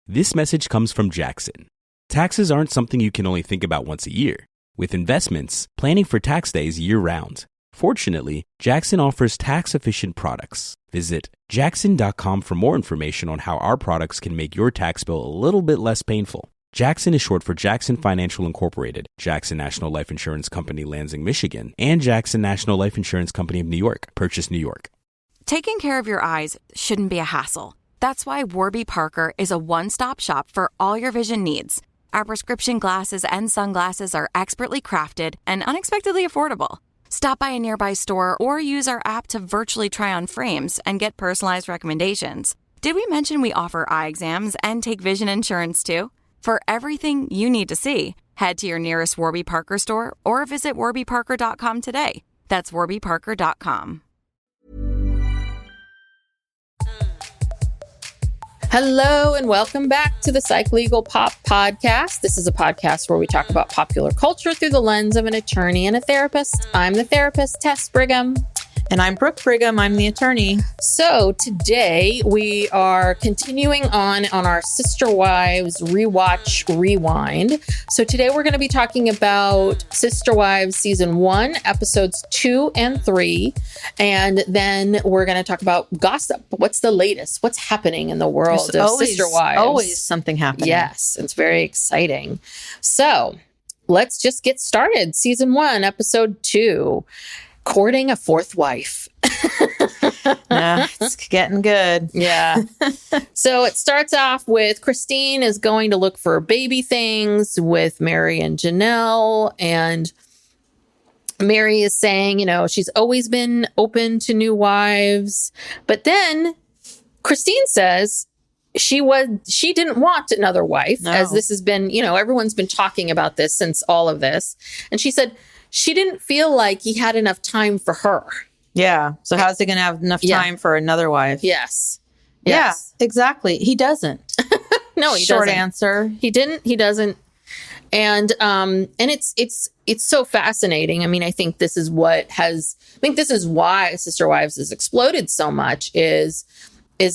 This message comes from Jackson. Taxes aren't something you can only think about once a year. With investments, planning for tax day is year-round. Fortunately, Jackson offers tax-efficient products. Visit jackson.com for more information on how our products can make your tax bill a little bit less painful. Jackson is short for Jackson Financial Incorporated, Jackson National Life Insurance Company, Lansing, Michigan, and Jackson National Life Insurance Company of New York, Purchase, New York. Taking care of your eyes shouldn't be a hassle. That's why Warby Parker is a one-stop shop for all your vision needs. Our prescription glasses and sunglasses are expertly crafted and unexpectedly affordable. Stop by a nearby store or use our app to virtually try on frames and get personalized recommendations. Did we mention we offer eye exams and take vision insurance too? For everything you need to see, head to your nearest Warby Parker store or visit warbyparker.com today. That's warbyparker.com. Hello and welcome back to the Psych Legal Pop Podcast. This is a podcast where we talk about popular culture through the lens of an attorney and a therapist. I'm the therapist, Tess Brigham. And I'm Brooke Brigham. I'm the attorney. So today we are continuing on our Sister Wives Rewatch Rewind. So today we're going to be talking about Sister Wives Season 1, Episodes 2 and 3. And then we're going to talk about gossip. What's the latest? What's happening in the world of Sister Wives? Always something happening. Yes, it's very exciting. So let's just get started. Season 1, Episode 2. Courting a fourth wife. Yeah, it's getting good. Yeah. So it starts off with Christine is going to look for baby things with Meri and Janelle. And Meri is saying, you know, she's always been open to new wives. But then Christine says she didn't want another wife, as this has been, you know, everyone's been talking about this since all of this. And she said, she didn't feel like he had enough time for her. Yeah. So how's he going to have enough time for another wife? Yes. Yeah, exactly. He doesn't. No, he Short doesn't. answer. He didn't. He doesn't. And it's so fascinating. I mean, I think this is why Sister Wives has exploded so much is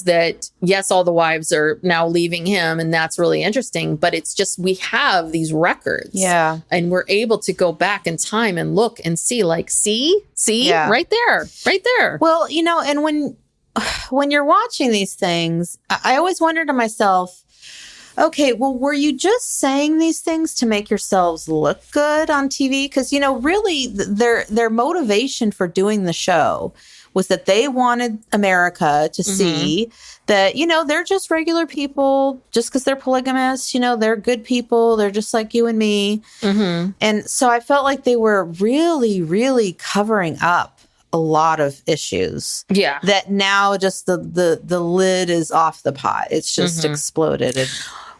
that, yes, all the wives are now leaving him, and that's really interesting. But it's just, we have these records. Yeah. And we're able to go back in time and look and see, like, see, yeah. right there. Well, you know, and when you're watching these things, I always wonder to myself, okay, well, were you just saying these things to make yourselves look good on TV? Because, you know, really their motivation for doing the show was that they wanted America to see that, you know, they're just regular people. Just because they're polygamous, you know, they're good people. They're just like you and me. Mm-hmm. And so I felt like they were really, really covering up a lot of issues. Yeah. That now just the lid is off the pot. It's just exploded.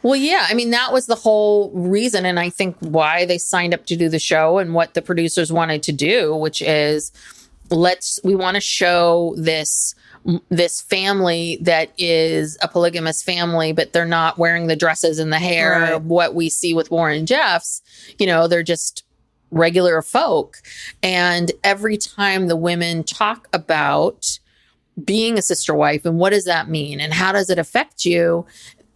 Well, yeah. I mean, that was the whole reason. And I think why they signed up to do the show and what the producers wanted to do, which is we want to show this family that is a polygamous family, but they're not wearing the dresses and the hair, right. What we see with Warren and Jeff's, you know, they're just regular folk. And every time the women talk about being a sister wife and what does that mean and how does it affect you,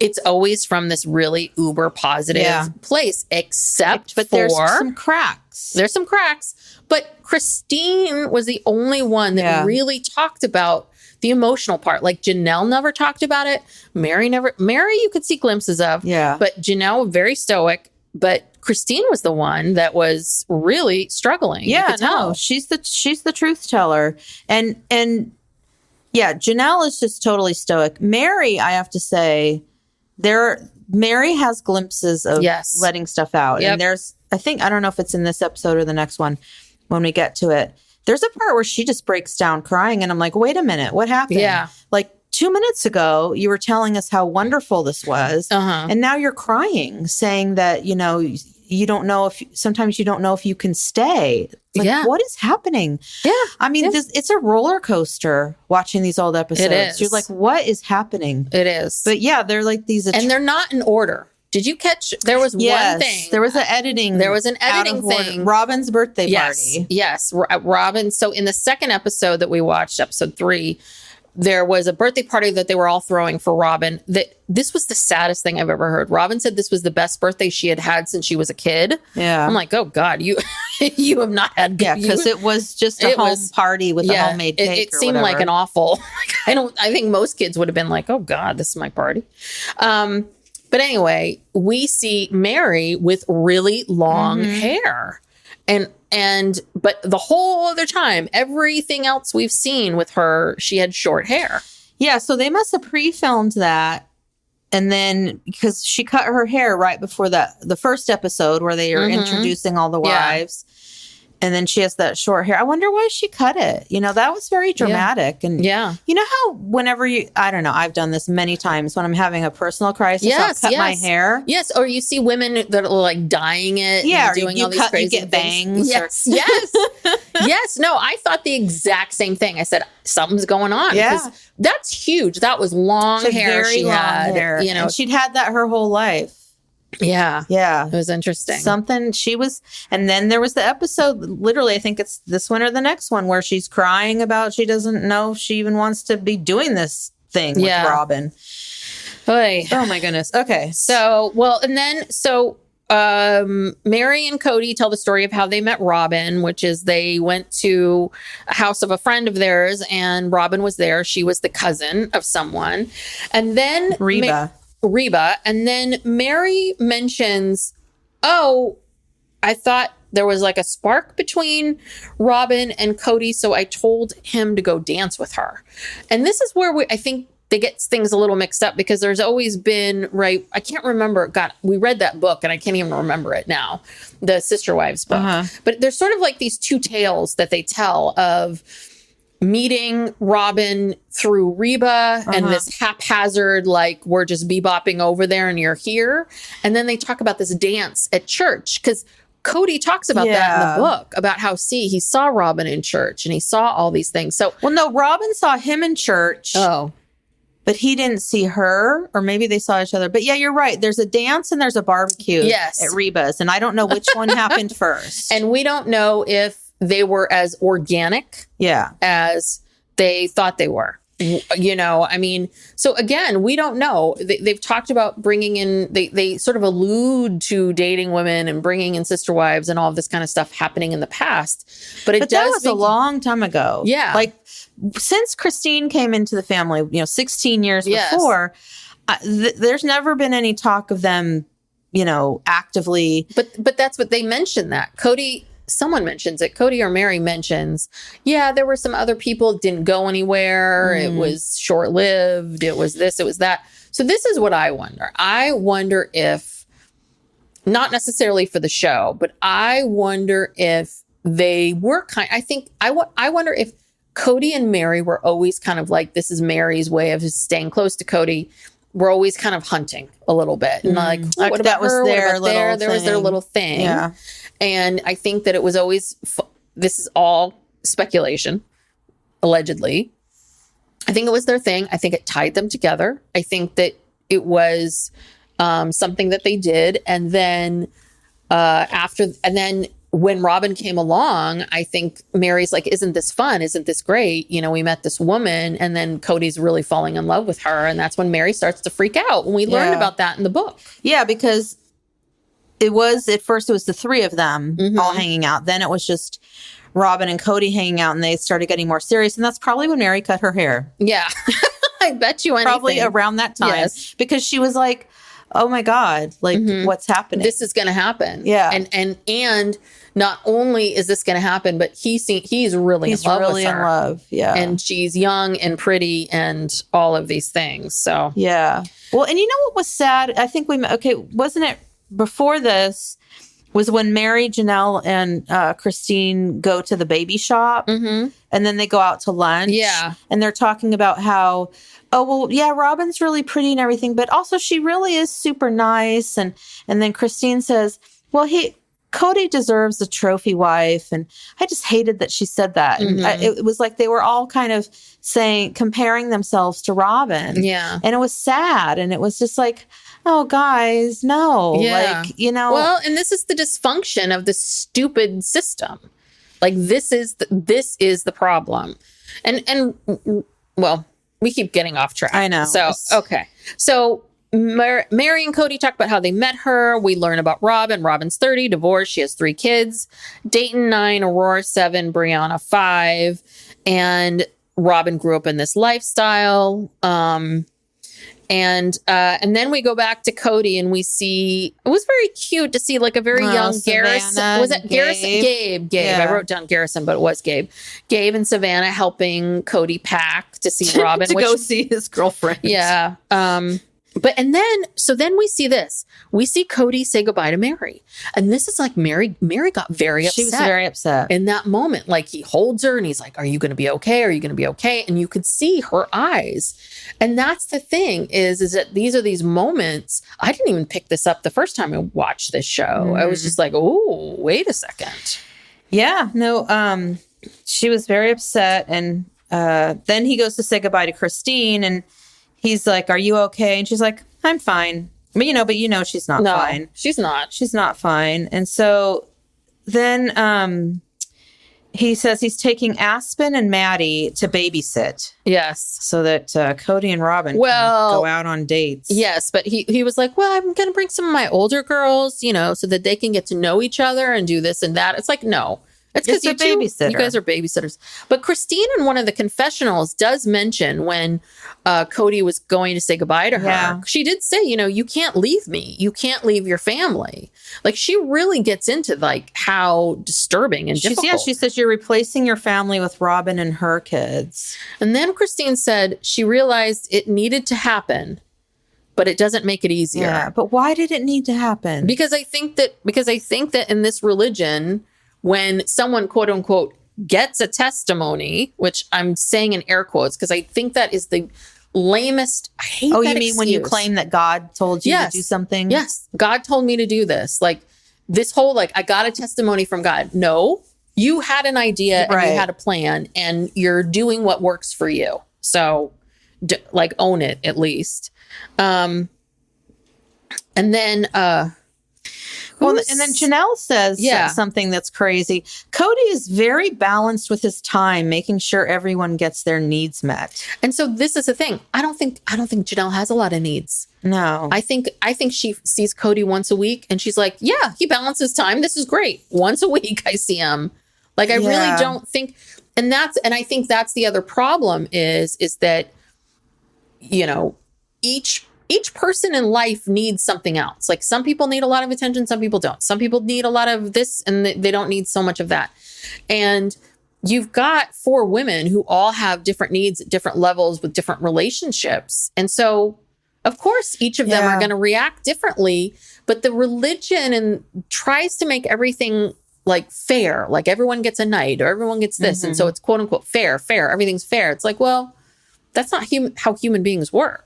it's always from this really uber positive place, but there's some cracks. There's some cracks. But Christine was the only one that really talked about the emotional part. Like Janelle never talked about it. Meri you could see glimpses of. Yeah. But Janelle, very stoic. But Christine was the one that was really struggling. Yeah, no, she's the truth teller. And yeah, Janelle is just totally stoic. Meri, I have to say, Meri has glimpses of letting stuff out. Yep. And I don't know if it's in this episode or the next one when we get to it. There's a part where she just breaks down crying. And I'm like, wait a minute, what happened? Yeah. Like 2 minutes ago, you were telling us how wonderful this was. And now you're crying, saying that, you know, sometimes you don't know if you can stay. Like, what is happening? Yeah. I mean, it's a roller coaster watching these old episodes. It is. You're like, what is happening? It is. But yeah, they're like these. And they're not in order. Did you catch? There was one thing. There was an editing. There was an editing thing. Robyn's birthday party. Yes. Robyn. So in the second episode that we watched, episode 3, there was a birthday party that they were all throwing for Robyn. This was the saddest thing I've ever heard. Robyn said this was the best birthday she had had since she was a kid. Yeah. I'm like, oh God, you you have not had. Yeah, because it was just a home party with a homemade cake. It seemed like an awful. I think most kids would have been like, oh God, this is my party. But anyway, we see Meri with really long hair. But the whole other time, everything else we've seen with her, she had short hair. Yeah, so they must have pre-filmed that. And then, because she cut her hair right before the first episode where they are introducing all the wives. And then she has that short hair. I wonder why she cut it. You know, that was very dramatic. And you know how whenever I don't know, I've done this many times when I'm having a personal crisis, I'll cut my hair. Yes. Or you see women that are like dyeing it. Yeah. And doing all these crazy you get bangs. Yes. Yes. No, I thought the exact same thing. I said, something's going on. Yeah. That's huge. That was long hair she had. Hair. You know, and she'd had that her whole life. Yeah. Yeah. It was interesting. And then there was the episode, literally, I think it's this one or the next one, where she's crying about she doesn't know if she even wants to be doing this thing with Robyn. Oy. Oh my goodness. Okay. So, Meri and Kody tell the story of how they met Robyn, which is they went to a house of a friend of theirs and Robyn was there. She was the cousin of someone. And then Reba. And then Meri mentions, oh, I thought there was like a spark between Robyn and Kody, so I told him to go dance with her. And this is where I think they get things a little mixed up because there's always been, I can't remember. God, we read that book and I can't even remember it now, the Sister Wives book. But there's sort of like these two tales that they tell of meeting Robyn through Reba and this haphazard, like we're just bebopping over there and you're here. And then they talk about this dance at church because Kody talks about that in the book about how he saw Robyn in church and he saw all these things. So, well, no, Robyn saw him in church. Oh, but he didn't see her, or maybe they saw each other. But yeah, you're right. There's a dance and there's a barbecue at Reba's. And I don't know which one happened first. And we don't know if they were as organic as they thought they were. You know, I mean, so again, we don't know. They've talked about bringing in, they sort of allude to dating women and bringing in sister wives and all of this kind of stuff happening in the past. But that was a long time ago. Yeah. Like since Christine came into the family, 16 years before, there's never been any talk of them, actively. But that's what they mentioned that. Someone mentions it. Kody or Meri mentions, there were some other people, didn't go anywhere. It was short-lived. It was this, it was that. So this is what I wonder. I wonder if, not necessarily for the show, but I wonder if they were I wonder if Kody and Meri were always kind of like, this is Meri's way of staying close to Kody. We're always kind of hunting a little bit. And like what about her? There was their little thing. Yeah. And I think that it was always, this is all speculation, allegedly. I think it was their thing. I think it tied them together. I think that it was something that they did. And then when Robyn came along, I think Meri's like, isn't this fun? Isn't this great? We met this woman and then Kody's really falling in love with her. And that's when Meri starts to freak out. When we learned about that in the book. Yeah, because at first it was the three of them all hanging out. Then it was just Robyn and Kody hanging out and they started getting more serious. And that's probably when Meri cut her hair. Yeah. I bet you anything. Probably around that time. Yes. Because she was like, oh my God, like what's happening? This is going to happen. Yeah. And not only is this going to happen, but he's really in love with her. In love. Yeah. And she's young and pretty and all of these things. So, yeah. Well, and you know what was sad? I think wasn't it before this was when Meri, Janelle, and Christine go to the baby shop and then they go out to lunch. Yeah. And they're talking about how, Robyn's really pretty and everything, but also she really is super nice. And then Christine says, well, Kody deserves a trophy wife. And I just hated that she said that. And it was like they were all kind of comparing themselves to Robyn. Yeah. And it was sad. And it was just like, oh, guys, no. Yeah. Like, Well, and this is the dysfunction of the stupid system. Like, this is the problem. And we keep getting off track. I know. So, okay. So Meri and Kody talk about how they met her. We learn about Robyn. Robyn's 30, divorced. She has 3 kids. Dayton 9, Aurora 7, Brianna 5. And Robyn grew up in this lifestyle. And then we go back to Kody and we see, it was very cute to see like a very young Garrison. Was it Garrison? Gabe. Yeah. I wrote down Garrison, but it was Gabe. Gabe and Savannah helping Kody pack to see Robyn. Go see his girlfriend. Yeah. So then we see this. We see Kody say goodbye to Meri. And this is like Meri got very upset. She was very upset. In that moment, like he holds her and he's like, are you going to be okay? Are you going to be okay? And you could see her eyes. And that's the thing is that these are these moments. I didn't even pick this up the first time I watched this show. Mm-hmm. I was just like, oh, wait a second. Yeah, no, she was very upset. And then he goes to say goodbye to Christine and he's like, are you okay? And she's like, I'm fine. But she's not fine. She's not. She's not fine. And so then he says he's taking Aspyn and Maddie to babysit. Yes. So that Kody and Robyn can go out on dates. Yes. But he was like, well, I'm going to bring some of my older girls, so that they can get to know each other and do this and that. It's like, no. It's because you guys are babysitters. But Christine in one of the confessionals does mention when Kody was going to say goodbye to her. She did say, you can't leave me. You can't leave your family. Like she really gets into like how disturbing and difficult. Yeah, she says you're replacing your family with Robyn and her kids. And then Christine said she realized it needed to happen, but it doesn't make it easier. Yeah, but why did it need to happen? Because I think that in this religion, when someone, quote unquote, gets a testimony, which I'm saying in air quotes, because I think that is the lamest. I hate that you mean when you claim that God told you to do something? Yes. God told me to do this. Like this whole, like, I got a testimony from God. No, you had an idea and you had a plan and you're doing what works for you. So own it at least. And then, and then Janelle says something that's crazy. Kody is very balanced with his time, making sure everyone gets their needs met. And so this is the thing. I don't think Janelle has a lot of needs. No. I think she sees Kody once a week and she's like, yeah, he balances time. This is great. Once a week I see him. Like I really don't think, and I think that's the other problem is that, each person in life needs something else. Like some people need a lot of attention. Some people don't. Some people need a lot of this and they don't need so much of that. And you've got 4 women who all have different needs at different levels with different relationships. And so, of course, each of them are going to react differently. But the religion tries to make everything like fair, like everyone gets a night or everyone gets this. Mm-hmm. And so it's quote unquote fair. Everything's fair. It's like, well, that's not how human beings work.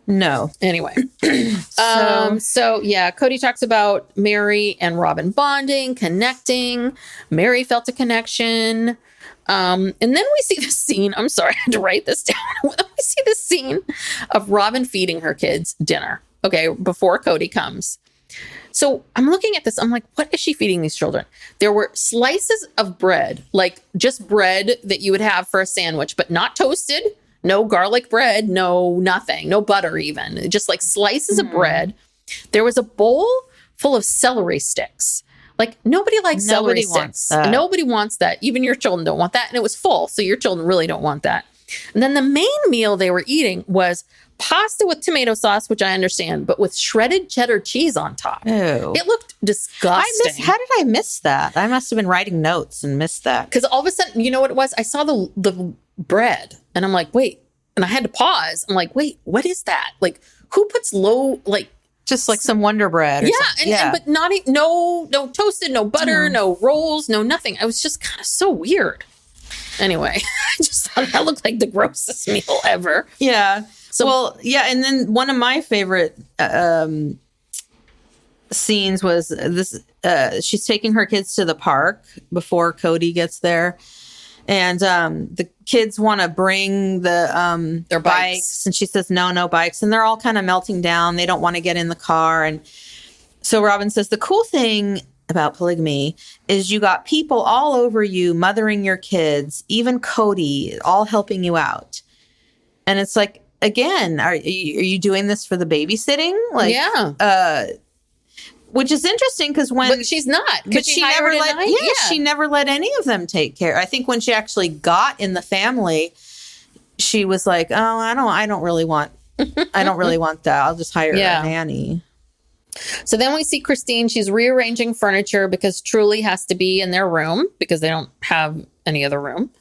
No. Anyway. So Kody talks about Meri and Robyn bonding, connecting. Meri felt a connection. And then we see this scene. I'm sorry, I had to write this down. We see this scene of Robyn feeding her kids dinner. Okay, before Kody comes. So I'm looking at this. I'm like, what is she feeding these children? There were slices of bread, like just bread that you would have for a sandwich, but not toasted. No garlic bread, no nothing, no butter even. Just like slices of bread. There was a bowl full of celery sticks. Like nobody likes celery sticks. Nobody wants that. Even your children don't want that. And it was full. So your children really don't want that. And then the main meal they were eating was pasta with tomato sauce, which I understand, but with shredded cheddar cheese on top. Ew. It looked disgusting. How did I miss that? I must have been writing notes and missed that. Because all of a sudden, you know what it was? I saw the bread and I'm like, wait. And I had to pause. I'm like, wait, what is that? Like, who puts just like some Wonder Bread? And but not no toasted, no butter, no rolls, no nothing. I was just kind of so weird. Anyway, I just thought that looked like the grossest meal ever. Yeah. So and then one of my favorite scenes was this. She's taking her kids to the park before Kody gets there. And the kids want to bring their bikes. And she says, no bikes. And they're all kind of melting down. They don't want to get in the car. And so Robyn says, the cool thing about polygamy is you got people all over you mothering your kids, even Kody, all helping you out. And it's like, again, are you doing this for the babysitting? Like, yeah. Which is interesting because But she's not. But she never she never let any of them take care. I think when she actually got in the family, she was like, "Oh, I don't really want that. I'll just hire a nanny." So then we see Christine. She's rearranging furniture because Truly has to be in their room because they don't have any other room.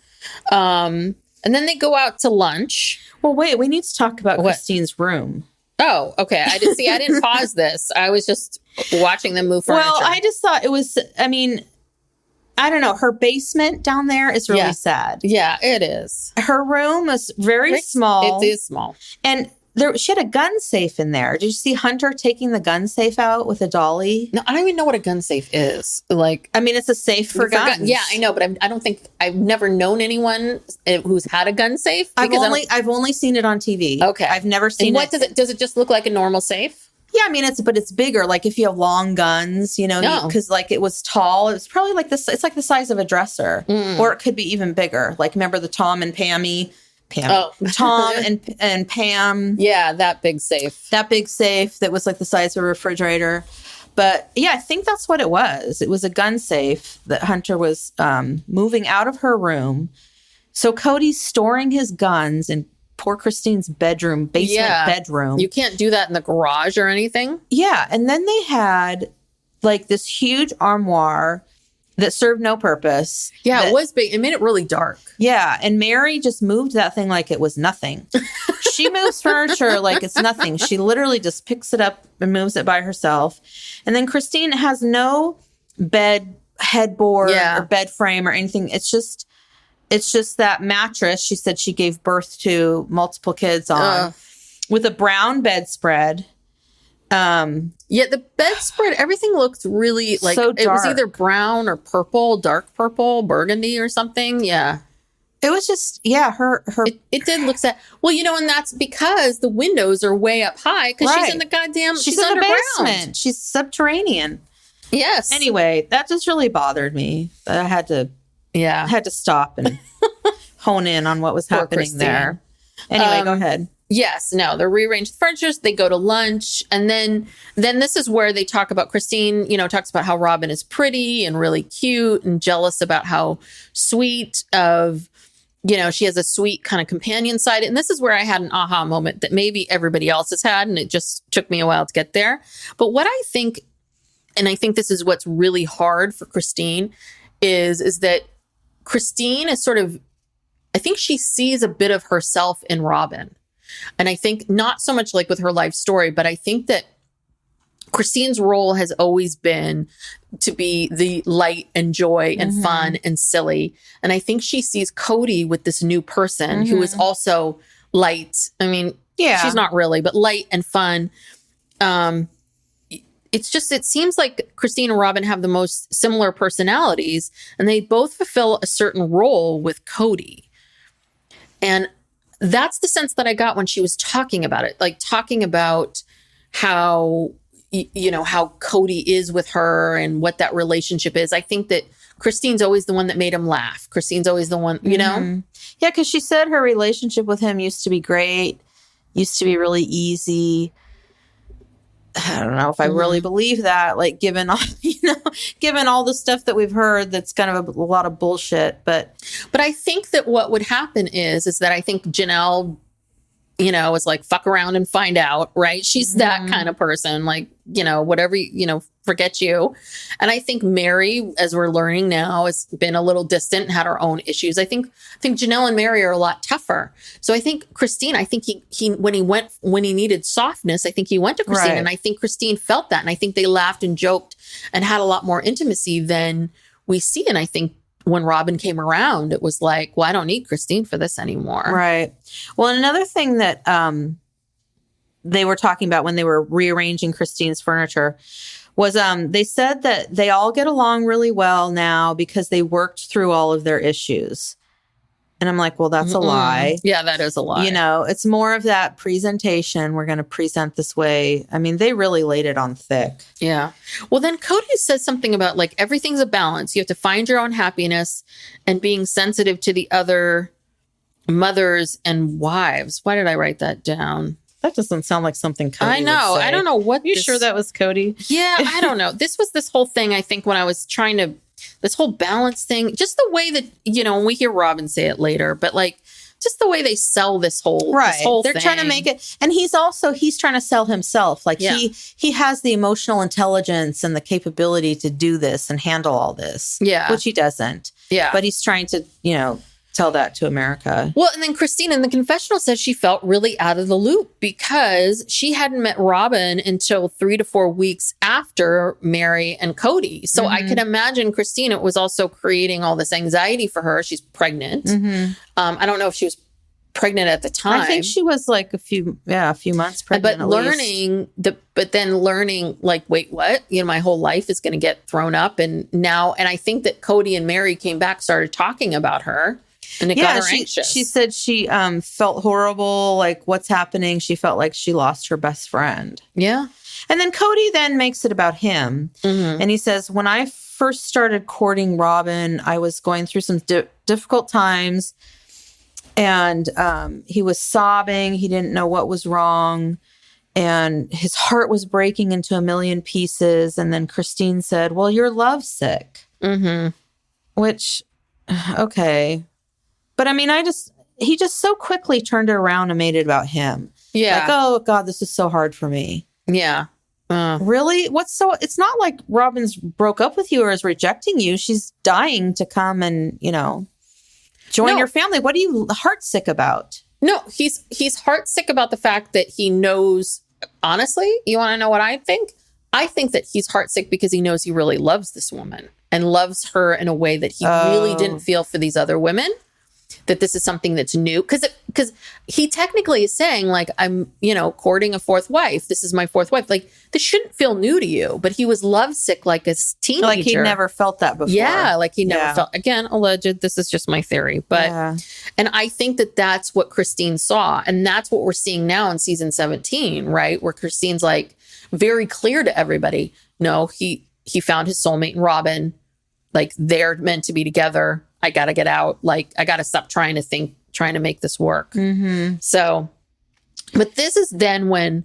And then they go out to lunch. Well, wait, we need to talk about Christine's room. Oh, okay. I didn't pause this. I was just watching them move furniture. Well, I just thought it was, I mean, I don't know. Her basement down there is really sad. Yeah, it is. Her room is very small. It is small. And she had a gun safe in there. Did you see Hunter taking the gun safe out with a dolly? No, I don't even know what a gun safe is. Like, I mean, it's a safe for guns. Yeah, I know, but I don't think I've never known anyone who's had a gun safe. I've only seen it on TV. Okay, I've never seen it. Does it just look like a normal safe? Yeah, I mean, it's bigger. Like if you have long guns, because like it was tall. It was probably like this. It's like the size of a dresser, or it could be even bigger. Like remember the Tom and Pammy. Tom and Pam. Yeah, that big safe. That big safe that was like the size of a refrigerator. But yeah, I think that's what it was. It was a gun safe that Hunter was moving out of her room. So Kody's storing his guns in poor Christine's basement bedroom. You can't do that in the garage or anything. Yeah. And then they had like this huge armoire that served no purpose. Yeah, it was big. It made it really dark. Yeah, and Meri just moved that thing like it was nothing. She moves furniture like it's nothing. She literally just picks it up and moves it by herself. And then Christine has no bed headboard or bed frame or anything. It's just that mattress she said she gave birth to multiple kids on with a brown bedspread. Yeah, the bedspread, everything looked really like so dark. It was either brown or purple, dark purple, burgundy or something. Yeah. It was just, her. It did look sad. Well, and that's because the windows are way up high because she's in the goddamn, she's in underground. The basement. She's subterranean. Yes. Anyway, that just really bothered me. I had to stop and hone in on what was happening there. Anyway, go ahead. Yes, no, they're rearranged the furniture. They go to lunch. And then this is where they talk about Christine, talks about how Robyn is pretty and really cute and jealous about how sweet she has a sweet kind of companion side. And this is where I had an aha moment that maybe everybody else has had. And it just took me a while to get there. But what I think, and I think this is what's really hard for Christine, is that Christine is sort of, I think she sees a bit of herself in Robyn. And I think not so much like with her life story, but I think that Christine's role has always been to be the light and joy and fun and silly. And I think she sees Kody with this new person who is also light. I mean, she's not really, but light and fun. It seems like Christine and Robyn have the most similar personalities, and they both fulfill a certain role with Kody. And that's the sense that I got when she was talking about it, like talking about how, how Kody is with her and what that relationship is. I think that Christine's always the one that made him laugh. Christine's always the one, Yeah, because she said her relationship with him used to be great, used to be really easy. I don't know if I really believe that, like given all, given all the stuff that we've heard, that's kind of a lot of bullshit. But I think that what would happen is that I think Janelle, is like, fuck around and find out, right? She's that kind of person, like, whatever, forget you. And I think Meri, as we're learning now, has been a little distant and had her own issues. I think Janelle and Meri are a lot tougher. So I think Christine, I think he when he needed softness, I think he went to Christine. Right. And I think Christine felt that. And I think they laughed and joked and had a lot more intimacy than we see. And I think when Robyn came around, it was like, well, I don't need Christine for this anymore. Right. Well, another thing that they were talking about when they were rearranging Christine's furniture was they said that they all get along really well now because they worked through all of their issues. And I'm like, well, that's a lie. Yeah, that is a lie. It's more of that presentation. We're going to present this way. I mean, they really laid it on thick. Yeah. Well, then Kody says something about like, everything's a balance. You have to find your own happiness and being sensitive to the other mothers and wives. Why did I write that down? That doesn't sound like something Kody I know. would say. I don't know what. You sure that was Kody? Yeah, I don't know. This was this whole thing, I think, when I was trying to, this whole balance thing, just the way that, and we hear Robyn say it later, but like, just the way they sell this whole, They're thing. trying to make it. And he's trying to sell himself. Like he has the emotional intelligence and the capability to do this and handle all this. Yeah. Which he doesn't. Yeah. But he's trying to, tell that to America. Well, and then Christine in the confessional says she felt really out of the loop because she hadn't met Robyn until 3 to 4 weeks after Meri and Kody. So I can imagine Christine, it was also creating all this anxiety for her. She's pregnant. I don't know if she was pregnant at the time. I think she was like a few months pregnant. But learning like, wait, what? My whole life is going to get thrown up. And I think that Kody and Meri came back, started talking about her. And it got her anxious. She said she felt horrible, like what's happening. She felt like she lost her best friend. Yeah. And then Kody then makes it about him. And he says, when I first started courting Robyn, I was going through some difficult times. And he was sobbing. He didn't know what was wrong. And his heart was breaking into a million pieces. And then Christine said, well, you're lovesick. Which, okay. But I mean, he just so quickly turned it around and made it about him. Yeah. Like, oh God, this is so hard for me. Yeah. Really? It's not like Robyn's broke up with you or is rejecting you. She's dying to come and, join your family. What are you heartsick about? No, he's heartsick about the fact that he knows, honestly, you want to know what I think? I think that he's heartsick because he knows he really loves this woman and loves her in a way that he really didn't feel for these other women. That this is something that's new. Because he technically is saying, like, I'm, courting a fourth wife. This is my fourth wife. Like, this shouldn't feel new to you. But he was lovesick like a teenager. Like he never felt that before. Yeah, like he never felt. Again, alleged. This is just my theory. But, and I think that that's what Christine saw. And that's what we're seeing now in season 17, right? Where Christine's like very clear to everybody. No, he found his soulmate in Robyn. Like, they're meant to be together. I got to get out. Like, I got to stop trying to make this work. So, but this is then when,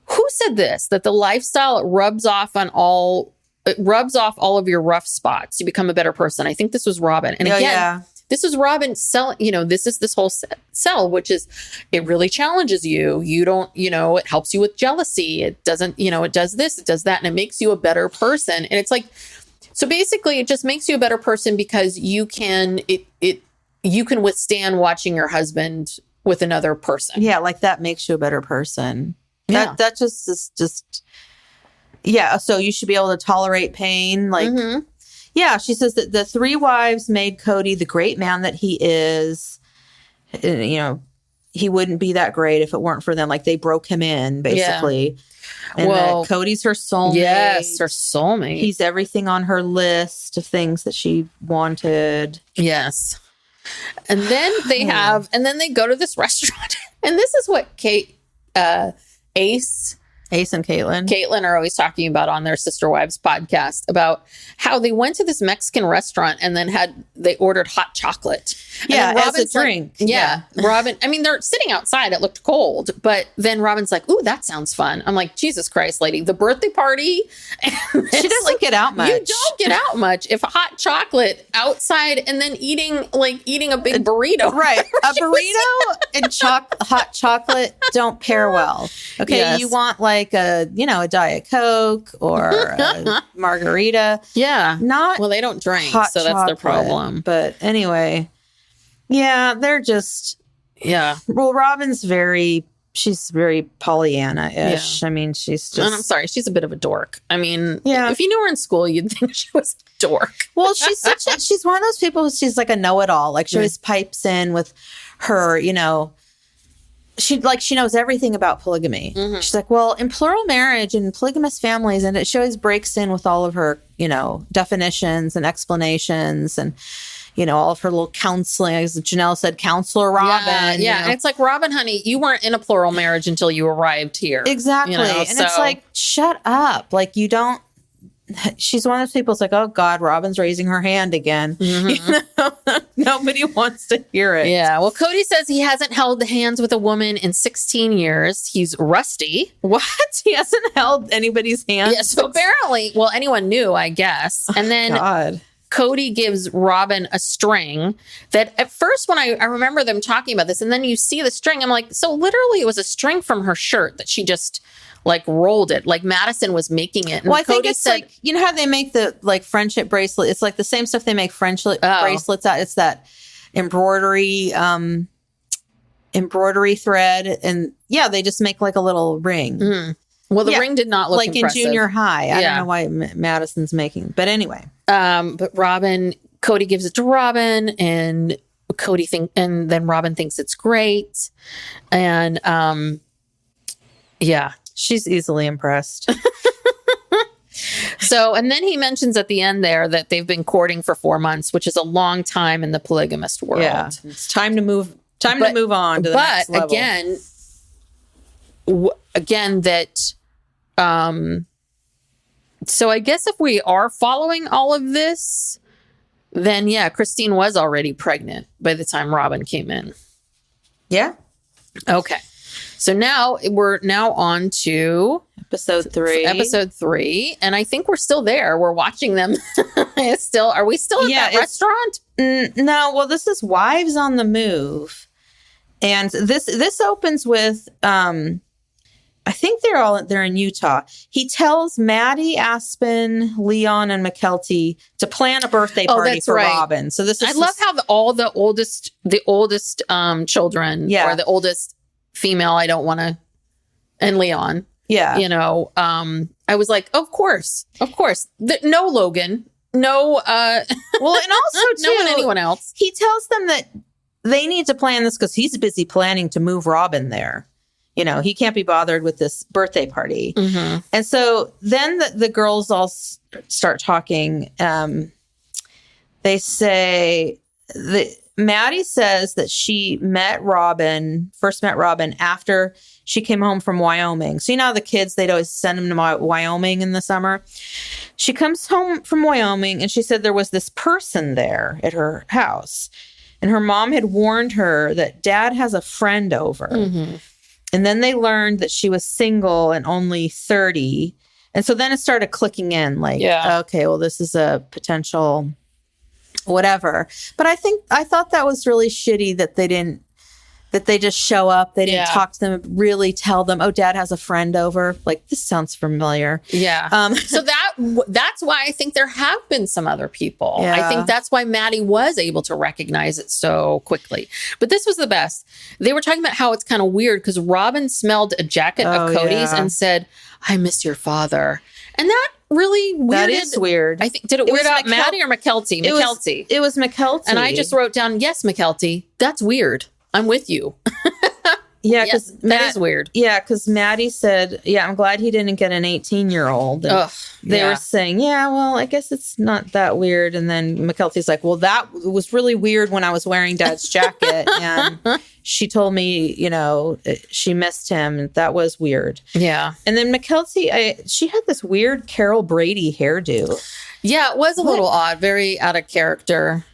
who said this? That the lifestyle rubs off all of your rough spots. You become a better person. I think this was Robyn. And again, this is Robyn selling, this is this whole sell, which is, it really challenges you. You don't, it helps you with jealousy. It doesn't, it does this, it does that. And it makes you a better person. And it's like, so basically, it just makes you a better person because you can withstand watching your husband with another person. Yeah, like that makes you a better person. Yeah. That just is just so you should be able to tolerate pain. Like, she says that the 3 wives made Kody the great man that he is. He wouldn't be that great if it weren't for them. Like, they broke him in, basically. Yeah. And Kody's her soulmate. Yes, her soulmate. He's everything on her list of things that she wanted. Yes. And then they they go to this restaurant. And this is what Ace and Caitlin are always talking about on their Sister Wives podcast about how they went to this Mexican restaurant and then they ordered hot chocolate. And as a drink. Robyn, I mean, they're sitting outside. It looked cold. But then Robyn's like, ooh, that sounds fun. I'm like, Jesus Christ, lady, the birthday party. She doesn't get out much. You don't get out much if hot chocolate outside and then eating a big burrito. Right. A burrito and hot chocolate don't pair well. Okay. Yes. You want like a Diet Coke or a margarita. Yeah. Not well, they don't drink, hot so that's chocolate, their problem. But anyway, they're just Well, Robyn's she's very Pollyanna-ish. Yeah. I mean, she's just. And I'm sorry, she's a bit of a dork. I mean, if you knew her in school, you'd think she was a dork. Well, she's she's one of those people who's she's like a know-it-all. Like she always pipes in with her, she knows everything about polygamy. She's like, well, in plural marriage and polygamous families, and she always breaks in with all of her, definitions and explanations and, all of her little counseling. As Janelle said, Counselor Robyn. Yeah. And it's like, Robyn, honey, you weren't in a plural marriage until you arrived here. Exactly. And it's like, shut up. Like, you don't she's one of those people. It's like, oh God, Robyn's raising her hand again. Nobody wants to hear it. Yeah. Well, Kody says he hasn't held hands with a woman in 16 years. He's rusty. What? He hasn't held anybody's hand? Yeah. So apparently, well, anyone knew, I guess. And then God. Cody gives Robyn a string that at first when I remember them talking about this, and then you see the string, I'm like, so literally it was a string from her shirt that she just like rolled it, like Madison was making it. And well, I think Cody it's said, like, you know how they make the like friendship bracelet? It's like the same stuff they make friendship bracelets out. It's that embroidery thread. And yeah, they just make like a little ring. Mm. Well, the ring did not look like impressive. in junior high. I don't know why Madison's making, but anyway. But Cody gives it to Robyn, and and then Robyn thinks it's great. And yeah, she's easily impressed. So, and then he mentions at the end there that they've been courting for 4 months, which is a long time in the polygamist world. Yeah, it's time to move on to the next level. But again, that. So I guess if we are following all of this, then yeah, Christine was already pregnant by the time Robyn came in. Yeah. Okay. So now we're on to episode 3. And I think we're still there. We're watching them. Are we still at that restaurant? No. Well, this is Wives on the Move. And this opens with, I think they're in Utah. He tells Maddie, Aspyn, Leon, and Mykelti to plan a birthday party for Robyn. So this is, I love how all the oldest children, or the oldest female, I don't want to, and Leon. Yeah. You know, I was like, of course. No Logan. No, well, and also too, no one, anyone else. He tells them that they need to plan this because he's busy planning to move Robyn there. You know, he can't be bothered with this birthday party. Mm-hmm. And so then the girls all start talking. They say that Maddie says that she first met Robyn after she came home from Wyoming. So, you know, how the kids, they'd always send them to Wyoming in the summer. She comes home from Wyoming and she said there was this person there at her house. And her mom had warned her that dad has a friend over. Mm-hmm. And then they learned that she was single and only 30. And so then it started clicking in like, okay, well, this is a potential whatever. But I thought that was really shitty that they just show up. They didn't talk to them, really tell them, oh, dad has a friend over. Like, this sounds familiar. Yeah. So that's why I think there have been some other people. Yeah. I think that's why Maddie was able to recognize it so quickly. But this was the best. They were talking about how it's kind of weird because Robyn smelled a jacket of Cody's and said, I miss your father. And that really weirded. That is weird. I think, did it weird out Maddie or Mykelti? Mykelti. It was Mykelti. And I just wrote down, yes, Mykelti. That's weird. I'm with you. Yeah, because that is weird. Yeah, because Maddie said, I'm glad he didn't get an 18-year-old. They were saying, well, I guess it's not that weird. And then Mykelti's like, well, that was really weird when I was wearing dad's jacket. And she told me, you know, she missed him. And that was weird. Yeah. And then Mykelti, she had this weird Carol Brady hairdo. Yeah, it was a little odd, very out of character.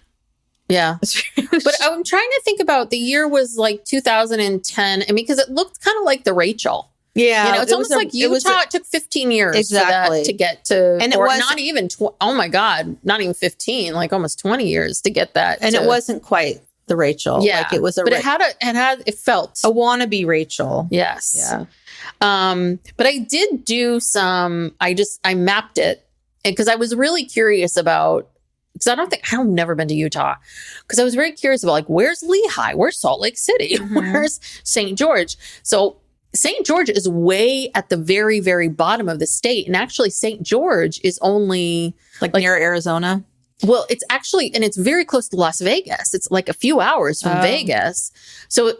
Yeah. But I'm trying to think about, the year was like 2010. I mean, because it looked kind of like the Rachel. Yeah. You know, it's almost like Utah. It took 15 years exactly to get to, and it was not even, oh my God, not even 15, like almost 20 years to get that. And it wasn't quite the Rachel. Yeah. Like it was but it felt a wannabe Rachel. Yes. Yeah. But I did do I mapped it because I was really curious about, because I've never been to Utah, because I was very curious about like, where's Lehi? Where's Salt Lake City? Mm-hmm. Where's St. George? So St. George is way at the very, very bottom of the state. And actually St. George is only like near Arizona. Well, it's actually, and it's very close to Las Vegas. It's like a few hours from Vegas. So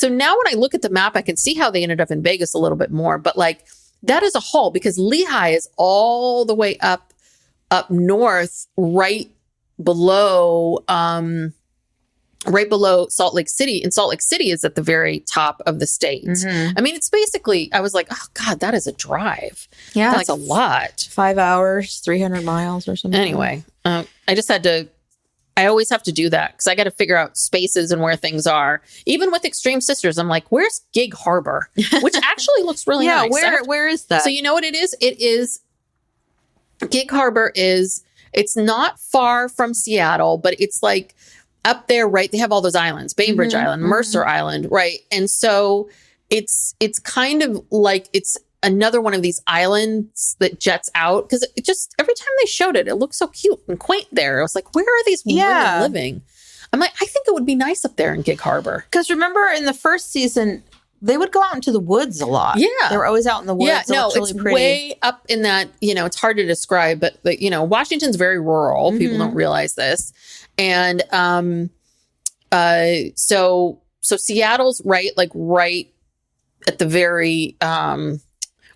now when I look at the map, I can see how they ended up in Vegas a little bit more, but like that is a haul because Lehi is all the way up north, right below right below Salt Lake City. And Salt Lake City is at the very top of the state. I mean, it's basically, I was like, oh God, that is a drive. Yeah. That's a lot. 5 hours, 300 miles or something. Anyway, I just had to, I always have to do that because I got to figure out spaces and where things are. Even with Extreme Sisters, I'm like, where's Gig Harbor? Which actually looks really nice. Where is that? So you know what it is? It is, Gig Harbor is, it's not far from Seattle, but it's like up there, right? They have all those islands, Bainbridge Island, Mercer Island, right? And so it's kind of like it's another one of these islands that jets out because it just, every time they showed it, it looked so cute and quaint there. I was like, where are these women living? I'm like, I think it would be nice up there in Gig Harbor. Because remember in the first season, they would go out into the woods a lot. Yeah. They were always out in the woods. Yeah, no, really it's pretty. way up in that, it's hard to describe, but Washington's very rural. People don't realize this. And so Seattle's right at the very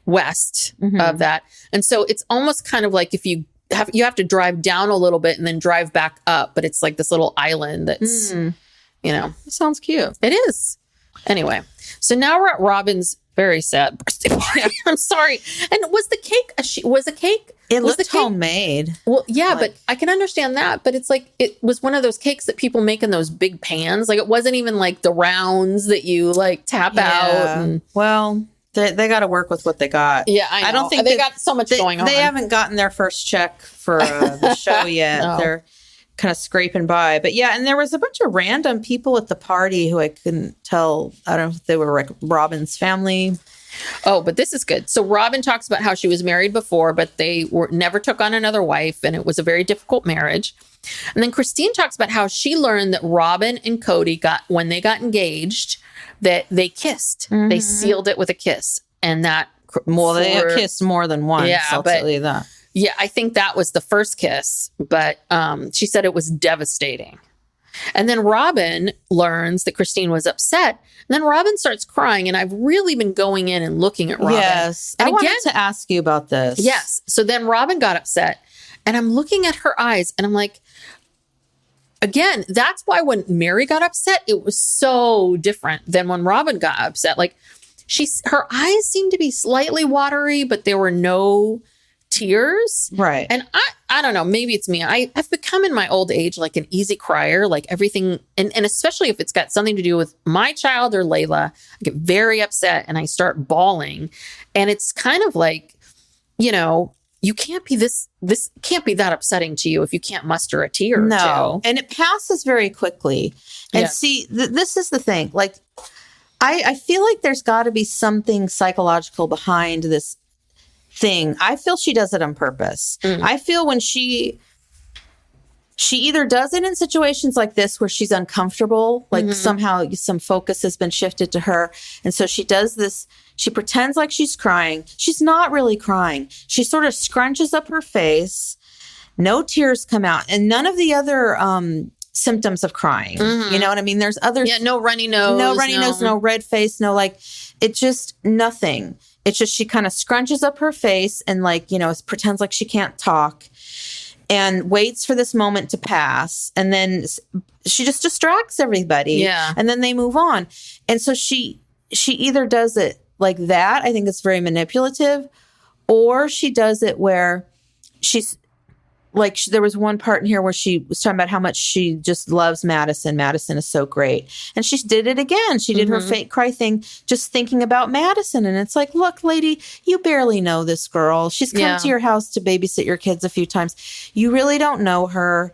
west of that. And so it's almost kind of like if you have to drive down a little bit and then drive back up, but it's like this little island that's, It sounds cute. It is. Anyway, so now we're at Robyn's very sad birthday party. I'm sorry. And was the cake It looked homemade. Well, yeah, but I can understand that. But it's like, it was one of those cakes that people make in those big pans. Like it wasn't even like the rounds that you like tap out. And, well, they got to work with what they got. Yeah, I know. I don't think they got so much going on. They haven't gotten their first check for the show yet. No. They're kind of scraping by. But yeah, and there was a bunch of random people at the party who I couldn't tell. I don't know if they were like Robyn's family. Oh, but this is good. So Robyn talks about how she was married before, but they never took on another wife, and it was a very difficult marriage. And then Christine talks about how she learned that Robyn and Kody when they got engaged, that they kissed. They sealed it with a kiss, and that they kissed more than once. Yeah, I'll tell you that. Yeah, I think that was the first kiss, but she said it was devastating. And then Robyn learns that Christine was upset. And then Robyn starts crying. And I've really been going in and looking at Robyn. Yes. And I wanted to ask you about this. Yes. So then Robyn got upset. And I'm looking at her eyes and I'm like, again, that's why when Meri got upset, it was so different than when Robyn got upset. Like her eyes seemed to be slightly watery, but there were no tears. Right. And I don't know, maybe it's me. I've become in my old age like an easy crier, like everything. And especially if it's got something to do with my child or Layla, I get very upset and I start bawling. And it's kind of like, you can't be this can't be that upsetting to you if you can't muster a tear or two. And it passes very quickly. And see, this is the thing. Like, I feel like there's got to be something psychological behind this thing. I feel she does it on purpose. I feel when she either does it in situations like this where she's uncomfortable, like somehow some focus has been shifted to her. And so she does this. She pretends like she's crying. She's not really crying. She sort of scrunches up her face. No tears come out. And none of the other symptoms of crying. You know what I mean? There's other. Yeah, no runny nose. No runny nose, no red face, no it's just nothing. It's just she kind of scrunches up her face and pretends like she can't talk and waits for this moment to pass. And then she just distracts everybody. Yeah. And then they move on. And so she either does it like that. I think it's very manipulative. Or she does it where she's like, there was one part in here where she was talking about how much she just loves Madison. Madison is so great. And she did it again. She did her fake cry thing, just thinking about Madison. And it's like, look, lady, you barely know this girl. She's come to your house to babysit your kids a few times. You really don't know her.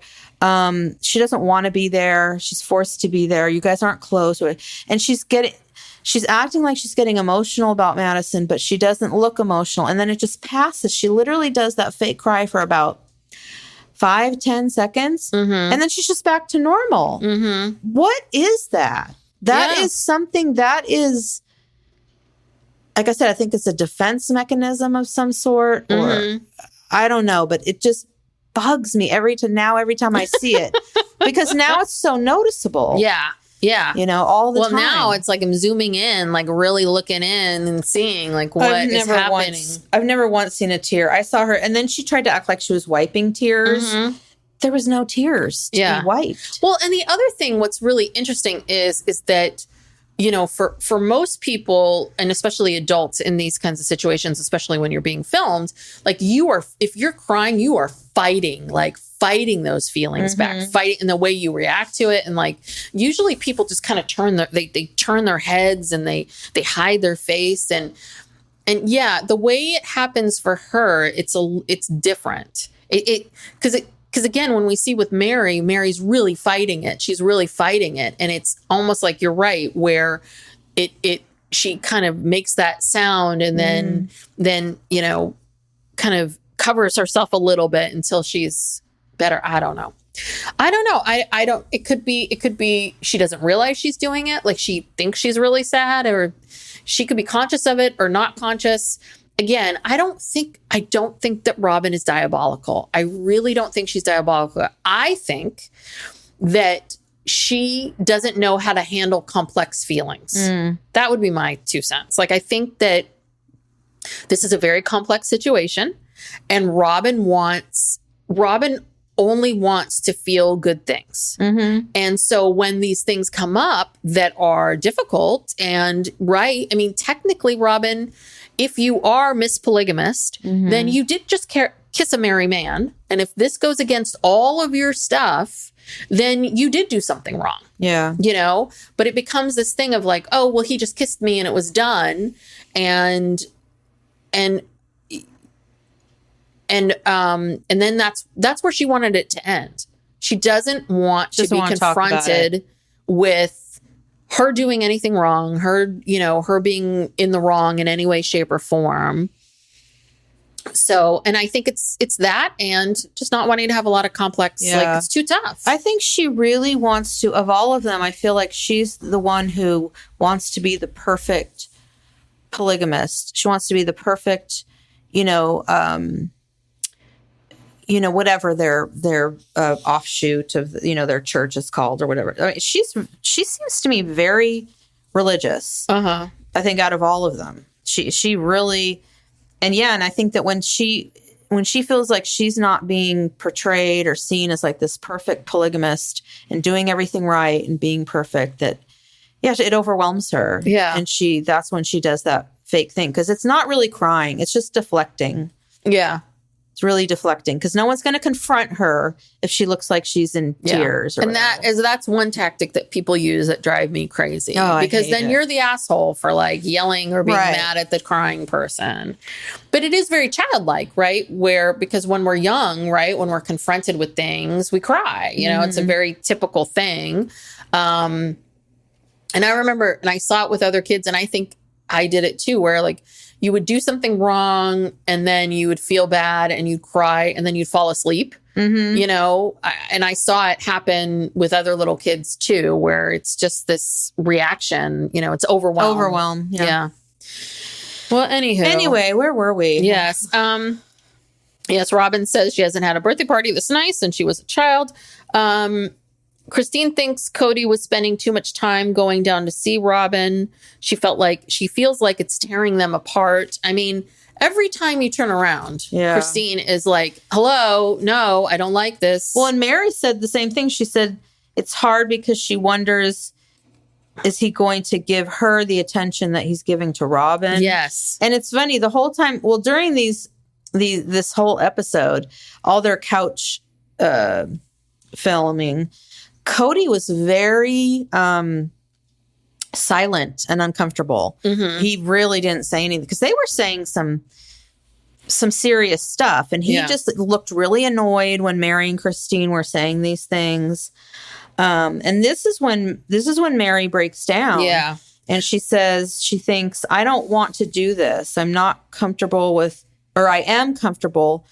She doesn't want to be there. She's forced to be there. You guys aren't close. And she's acting like she's getting emotional about Madison, but she doesn't look emotional. And then it just passes. She literally does that fake cry for about 5-10 seconds. And then she's just back to normal. What is that? That is something that is, like I said, I think it's a defense mechanism of some sort, or I don't know, but it just bugs me every time I see it, because now it's so noticeable. Yeah. Yeah. All the time. Well, now it's like I'm zooming in, like really looking in and seeing like what is happening. I've never once seen a tear. I saw her, and then she tried to act like she was wiping tears. there was no tears to be wiped. Well, and the other thing, what's really interesting is that, you know, for most people, and especially adults in these kinds of situations, especially when you're being filmed, like if you're crying, you are fighting those feelings back, fighting in the way you react to it. And like, usually people just kind of they turn their heads and they hide their face. And yeah, the way it happens for her, it's different. Because again, when we see with Meri, Mary's really fighting it. She's really fighting it. And it's almost like you're right, where she kind of makes that sound and then, you know, kind of covers herself a little bit until she's better. I don't know. I don't, it could be she doesn't realize she's doing it. Like she thinks she's really sad, or she could be conscious of it or not conscious. Again, I don't think that Robyn is diabolical. I really don't think she's diabolical. I think that she doesn't know how to handle complex feelings. That would be my 2 cents. Like, I think that this is a very complex situation, and Robyn only wants to feel good things. And so when these things come up that are difficult and I mean, technically, Robyn, if you are Miss Polygamist, then you did just kiss a married man. And if this goes against all of your stuff, then you did do something wrong. Yeah. You know, but it becomes this thing of like, oh, well, he just kissed me and it was done. And then that's where she wanted it to end. She doesn't want to be confronted with her doing anything wrong, her being in the wrong in any way, shape, or form. So, and I think it's that, and just not wanting to have a lot of complex, like, it's too tough. I think she really wants to, of all of them, I feel like she's the one who wants to be the perfect polygamist. She wants to be the perfect, whatever their offshoot of, their church is called or whatever. I mean, she seems to me very religious. I think out of all of them, she really, and I think that when she feels like she's not being portrayed or seen as like this perfect polygamist and doing everything right and being perfect, that it overwhelms her. Yeah, and that's when she does that fake thing, because it's not really crying; it's just deflecting. Yeah. It's really deflecting, because no one's going to confront her if she looks like she's in tears. And that's one tactic that people use that drive me crazy. Because then you're the asshole for like yelling or being mad at the crying person. But it is very childlike, right? Because when we're young, right, when we're confronted with things, we cry. It's a very typical thing. And I remember, and I saw it with other kids, and I think I did it too, where like, you would do something wrong and then you would feel bad and you'd cry and then you'd fall asleep, and I saw it happen with other little kids too, where it's just this reaction, it's overwhelm. Yeah. Well, anyway, where were we? Yes. Yes. Robyn says she hasn't had a birthday party this nice since she was a child. Christine thinks Kody was spending too much time going down to see Robyn. She feels like it's tearing them apart. I mean, every time you turn around, Christine is like, hello, no, I don't like this. Well, and Meri said the same thing. She said it's hard because she wonders, is he going to give her the attention that he's giving to Robyn? Yes. And it's funny, the whole time, well, during this whole episode, all their couch filming, Kody was very silent and uncomfortable. He really didn't say anything, because they were saying some serious stuff, and he just looked really annoyed when Meri and Christine were saying these things. And this is when Meri breaks down. Yeah, and she says she thinks, I don't want to do this. I'm not comfortable with, or I am comfortable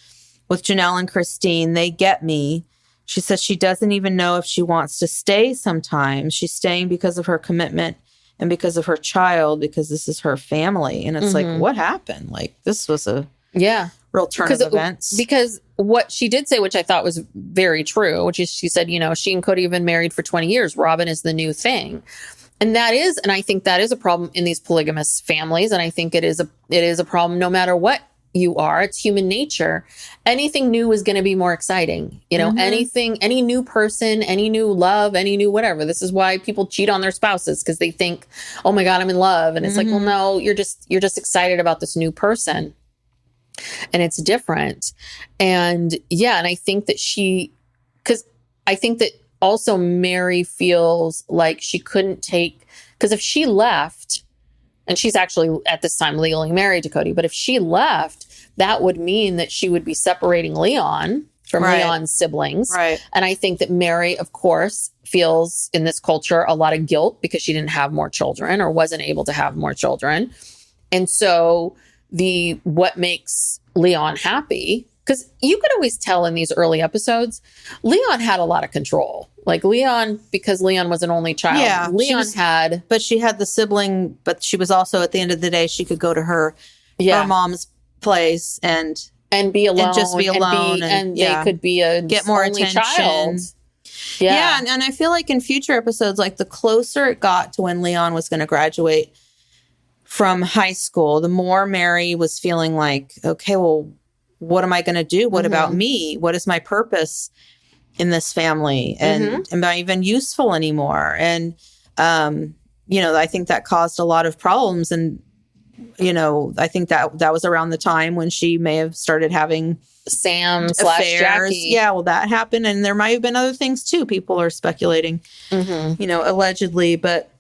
with Janelle and Christine. They get me. She says she doesn't even know if she wants to stay sometimes. She's staying because of her commitment and because of her child, because this is her family. And it's like, what happened? Like, this was a real turn of events. Because what she did say, which I thought was very true, which is she said, she and Kody have been married for 20 years. Robyn is the new thing. And I think that is a problem in these polygamous families. And I think it is a problem no matter what you are. It's human nature. Anything new is going to be more exciting. You know, any new person, any new love, any new whatever. This is why people cheat on their spouses, because they think, oh my God, I'm in love. And it's like, well, no, you're just excited about this new person. And it's different. And yeah, and I think that because I think that also Meri feels like she couldn't take, because if she left, and she's actually at this time legally married to Kody, but if she left, that would mean that she would be separating Leon from Leon's siblings. Right. And I think that Meri, of course, feels in this culture a lot of guilt because she didn't have more children or wasn't able to have more children. And so what makes Leon happy, because you could always tell in these early episodes, Leon had a lot of control. Like Leon, because Leon was an only child, but she had the sibling, but she was also, at the end of the day, she could go to her mom's place and be alone, and just be alone, and they could be get more only attention. Child. Yeah. And I feel like in future episodes, like the closer it got to when Leon was going to graduate from high school, the more Meri was feeling like, okay, well, what am I going to do? What about me? What is my purpose in this family? And am I even useful anymore? And, I think that caused a lot of problems. And, I think that was around the time when she may have started having Sam / Jackie. Yeah, well, that happened. And there might have been other things too. People are speculating, allegedly. But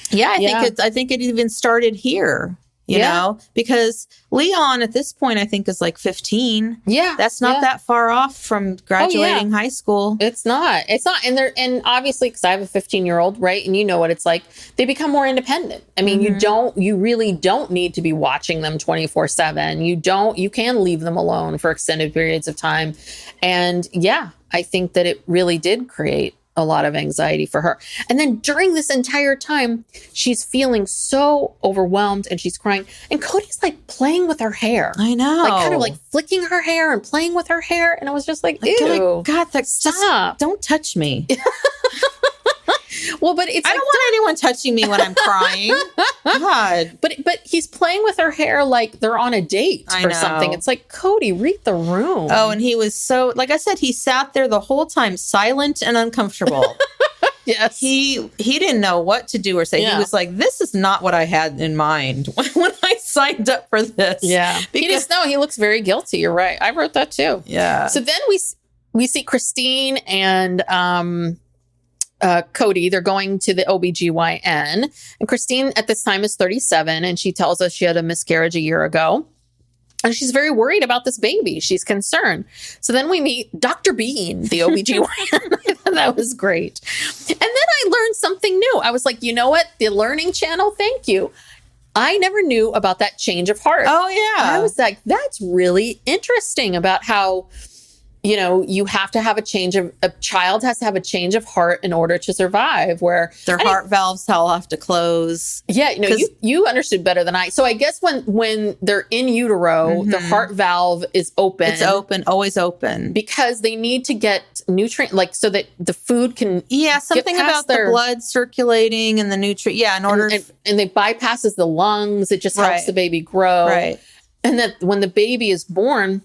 yeah, I think it even started here. You know, because Leon at this point, I think, is like 15. Yeah. That's not that far off from graduating high school. It's not. And obviously, because I have a 15-year-old, right? And you know what it's like. They become more independent. I mean, you really don't need to be watching them 24/7. You can leave them alone for extended periods of time. And yeah, I think that it really did create a lot of anxiety for her. And then during this entire time, she's feeling so overwhelmed and she's crying. And Kody's like playing with her hair. I know. Like kind of like flicking her hair and playing with her hair. And I was just like, ew. Oh God, stop. Don't touch me. Well, but I don't want anyone touching me when I'm crying. God. But he's playing with her hair like they're on a date or something. It's like, Kody, read the room. Oh, and he was so, like I said, he sat there the whole time, silent and uncomfortable. Yes. He didn't know what to do or say. Yeah. He was like, this is not what I had in mind when I signed up for this. Yeah. He looks very guilty. You're right. I wrote that too. Yeah. So then we see Christine and Kody. They're going to the OBGYN. And Christine at this time is 37. And she tells us she had a miscarriage a year ago. And she's very worried about this baby. She's concerned. So then we meet Dr. Bean, the OBGYN. That was great. And then I learned something new. I was like, you know what? The Learning Channel, thank you. I never knew about that change of heart. Oh, yeah. I was like, that's really interesting about how, you have to have a child has to have a change of heart in order to survive, where their heart valves all have to close. Yeah. You understood better than I. So I guess when they're in utero, the heart valve is open. It's open, always open. Because they need to get nutrient, like so that the food can. Yeah. Something about the blood circulating and the nutrient. Yeah. In order. And it bypasses the lungs. It just helps the baby grow. Right. And that when the baby is born,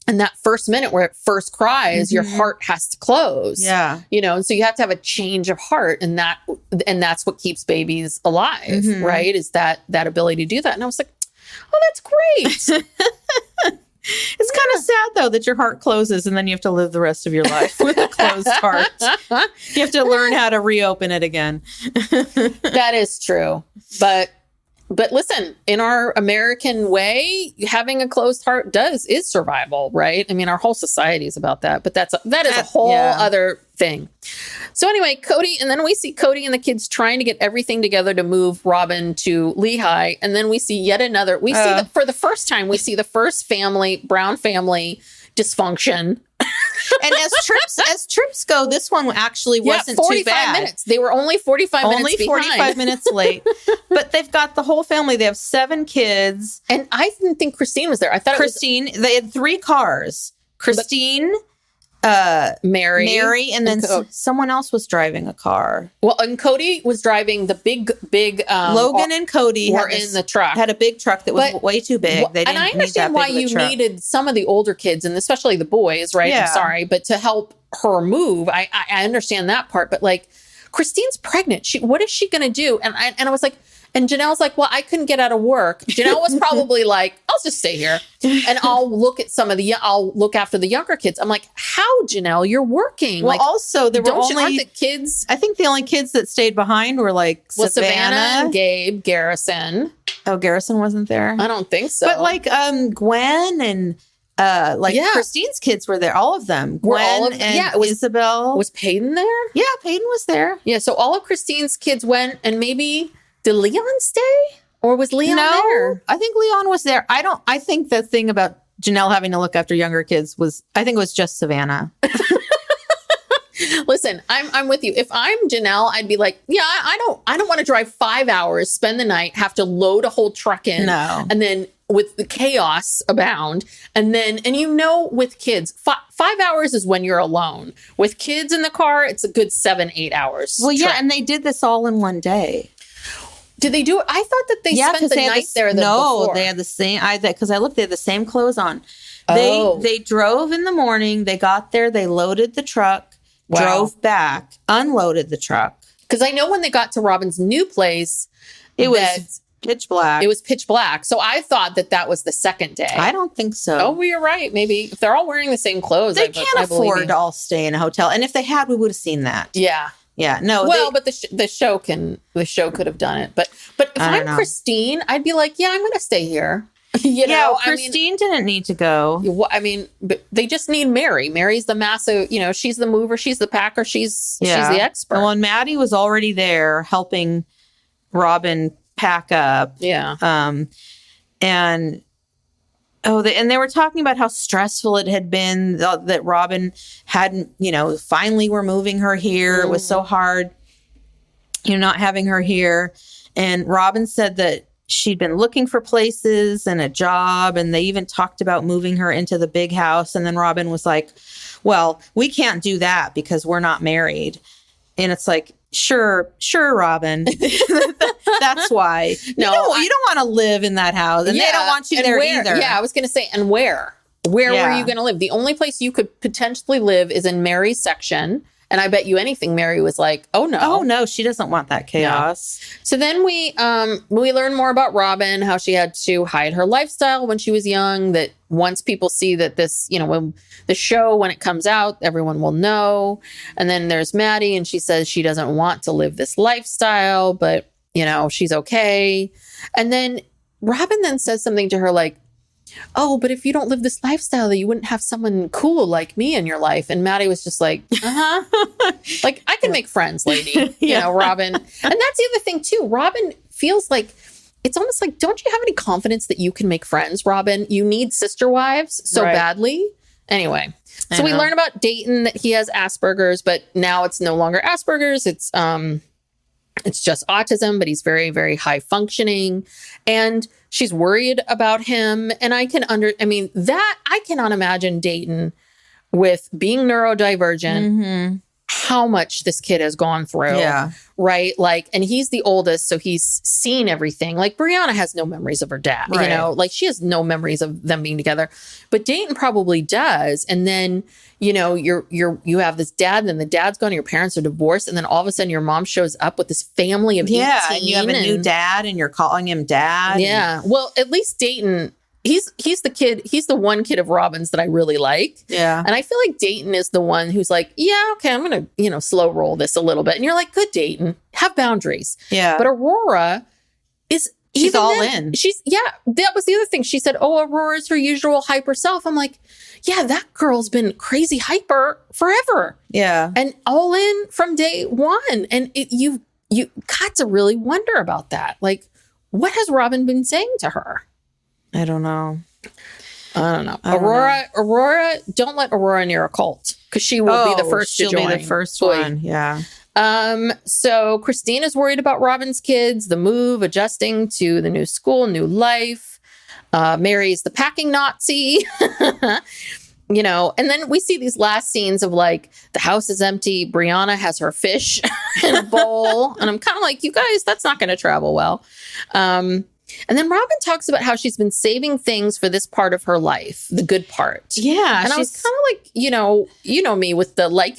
and that first minute where it first cries, your heart has to close. Yeah. And so you have to have a change of heart, and that's what keeps babies alive, right? Is that ability to do that. And I was like, oh, that's great. It's kind of sad, though, that your heart closes and then you have to live the rest of your life with a closed heart. You have to learn how to reopen it again. That is true. But listen, in our American way, having a closed heart is survival, right? I mean, our whole society is about that, but that is a whole other thing. So anyway, and then we see Kody and the kids trying to get everything together to move Robyn to Lehi. And then we see yet another, see that for the first time, we see the first Brown family dysfunction. And as trips go, this one actually wasn't too bad. Minutes. They were only 45 minutes behind. Only 45 minutes late. But they've got the whole family. They have 7 kids. And I didn't think Christine was there. I thought Christine, they had 3 cars. Christine, Meri, and then someone else was driving a car. Well, and Kody was driving the big. Logan and Kody were in the truck. Had a big truck that was way too big. They didn't and I understand why you needed some of the older kids, and especially the boys, right? Yeah. I'm sorry, but to help her move, I understand that part. But like, Christine's pregnant. What is she going to do? And I was like. And Janelle's like, well, I couldn't get out of work. Janelle was probably like, I'll just stay here and I'll look at I'll look after the younger kids. I'm like, how, Janelle? You're working. Well, like, also there were only the kids. I think the only kids that stayed behind were like Savannah and Gabe, Garrison. Oh, Garrison wasn't there. I don't think so. But like Gwen and Christine's kids were there. All of them. Gwen and Isabel. Was Peyton there? Yeah, Peyton was there. Yeah. So all of Christine's kids went, and maybe. Did Leon stay? Or was Leon there? I think Leon was there. I think the thing about Janelle having to look after younger kids I think it was just Savannah. Listen, I'm with you. If I'm Janelle, I'd be like, yeah, I don't want to drive 5 hours, spend the night, have to load a whole truck in. No. And then with the chaos abound. And with kids, 5 hours is when you're alone. With kids in the car, it's a good 7-8 hours. Well, yeah. And they did this all in one day. Did they do it? I thought that they spent the night there. Before. They had the same. Because I looked, they had the same clothes on. They drove in the morning. They got there. They loaded the truck. Wow. Drove back. Unloaded the truck. Because I know when they got to Robyn's new place, it was pitch black. It was pitch black. So I thought that was the second day. I don't think so. Oh, well, you're right. Maybe if they're all wearing the same clothes, they can't afford to all stay in a hotel. And if they had, we would have seen that. Yeah. Yeah, no. Well, but the show could have done it. But if I'm Christine, I'd be like, yeah, I'm going to stay here. Christine didn't need to go. I mean, but they just need Meri. Meri's the massive. She's the mover. She's the packer. She's the expert. Well, and Maddie was already there helping Robyn pack up. Yeah. And. And they were talking about how stressful it had been that Robyn hadn't, finally we're moving her here. Mm-hmm. It was so hard, not having her here. And Robyn said that she'd been looking for places and a job, and they even talked about moving her into the big house. And then Robyn was like, well, we can't do that because we're not married. And it's like, Sure, Robyn. That's why. No, you don't want to live in that house, and they don't want you there either. Yeah, I was going to say, and where? Where were you going to live? The only place you could potentially live is in Meri's section. And I bet you anything, Meri was like, oh no, she doesn't want that chaos. No. So then we learn more about Robyn, how she had to hide her lifestyle when she was young, that once people see that this, when the show, when it comes out, everyone will know. And then there's Maddie, and she says she doesn't want to live this lifestyle, but, she's okay. And then Robyn then says something to her like, oh, but if you don't live this lifestyle, you wouldn't have someone cool like me in your life. And Maddie was just like, like, I can make friends, lady. Robyn. And that's the other thing, too. Robyn feels like, it's almost like, don't you have any confidence that you can make friends, Robyn? You need sister wives so badly. Anyway, so we learn about Dayton, that he has Asperger's, but now it's no longer Asperger's. It's just autism, but he's very, very high functioning. And she's worried about him. And I cannot imagine Dayton with being neurodivergent, how much this kid has gone through. Yeah. Right. Like, and he's the oldest, so he's seen everything. Like Brianna has no memories of her dad, like she has no memories of them being together, but Dayton probably does. And then, you have this dad, and then the dad's gone, your parents are divorced. And then all of a sudden your mom shows up with this family of 18. And you have a new dad and you're calling him dad. Yeah. Well, at least Dayton, he's the one kid of Robyn's that I really like. Yeah. And I feel like Dayton is the one who's like, yeah, okay, I'm going to, slow roll this a little bit. And you're like, good, Dayton, have boundaries. Yeah. But Aurora she's all in. That was the other thing. She said, oh, Aurora's her usual hyper self. I'm like, yeah, that girl's been crazy hyper forever. Yeah. And all in from day one. And you got to really wonder about that. Like, what has Robyn been saying to her? I don't know. Aurora, don't let Aurora near a cult, because she will be the first to join. She'll be the first one. Yeah. So Christine is worried about Robyn's kids, the move, adjusting to the new school, new life. Meri's the packing Nazi. you know, and then we see these last scenes of like the house is empty. Brianna has her fish in a bowl. And I'm kind of like, you guys, that's not going to travel well. And then Robyn talks about how she's been saving things for this part of her life, the good part. Yeah. And I was kind of like, you know me with the like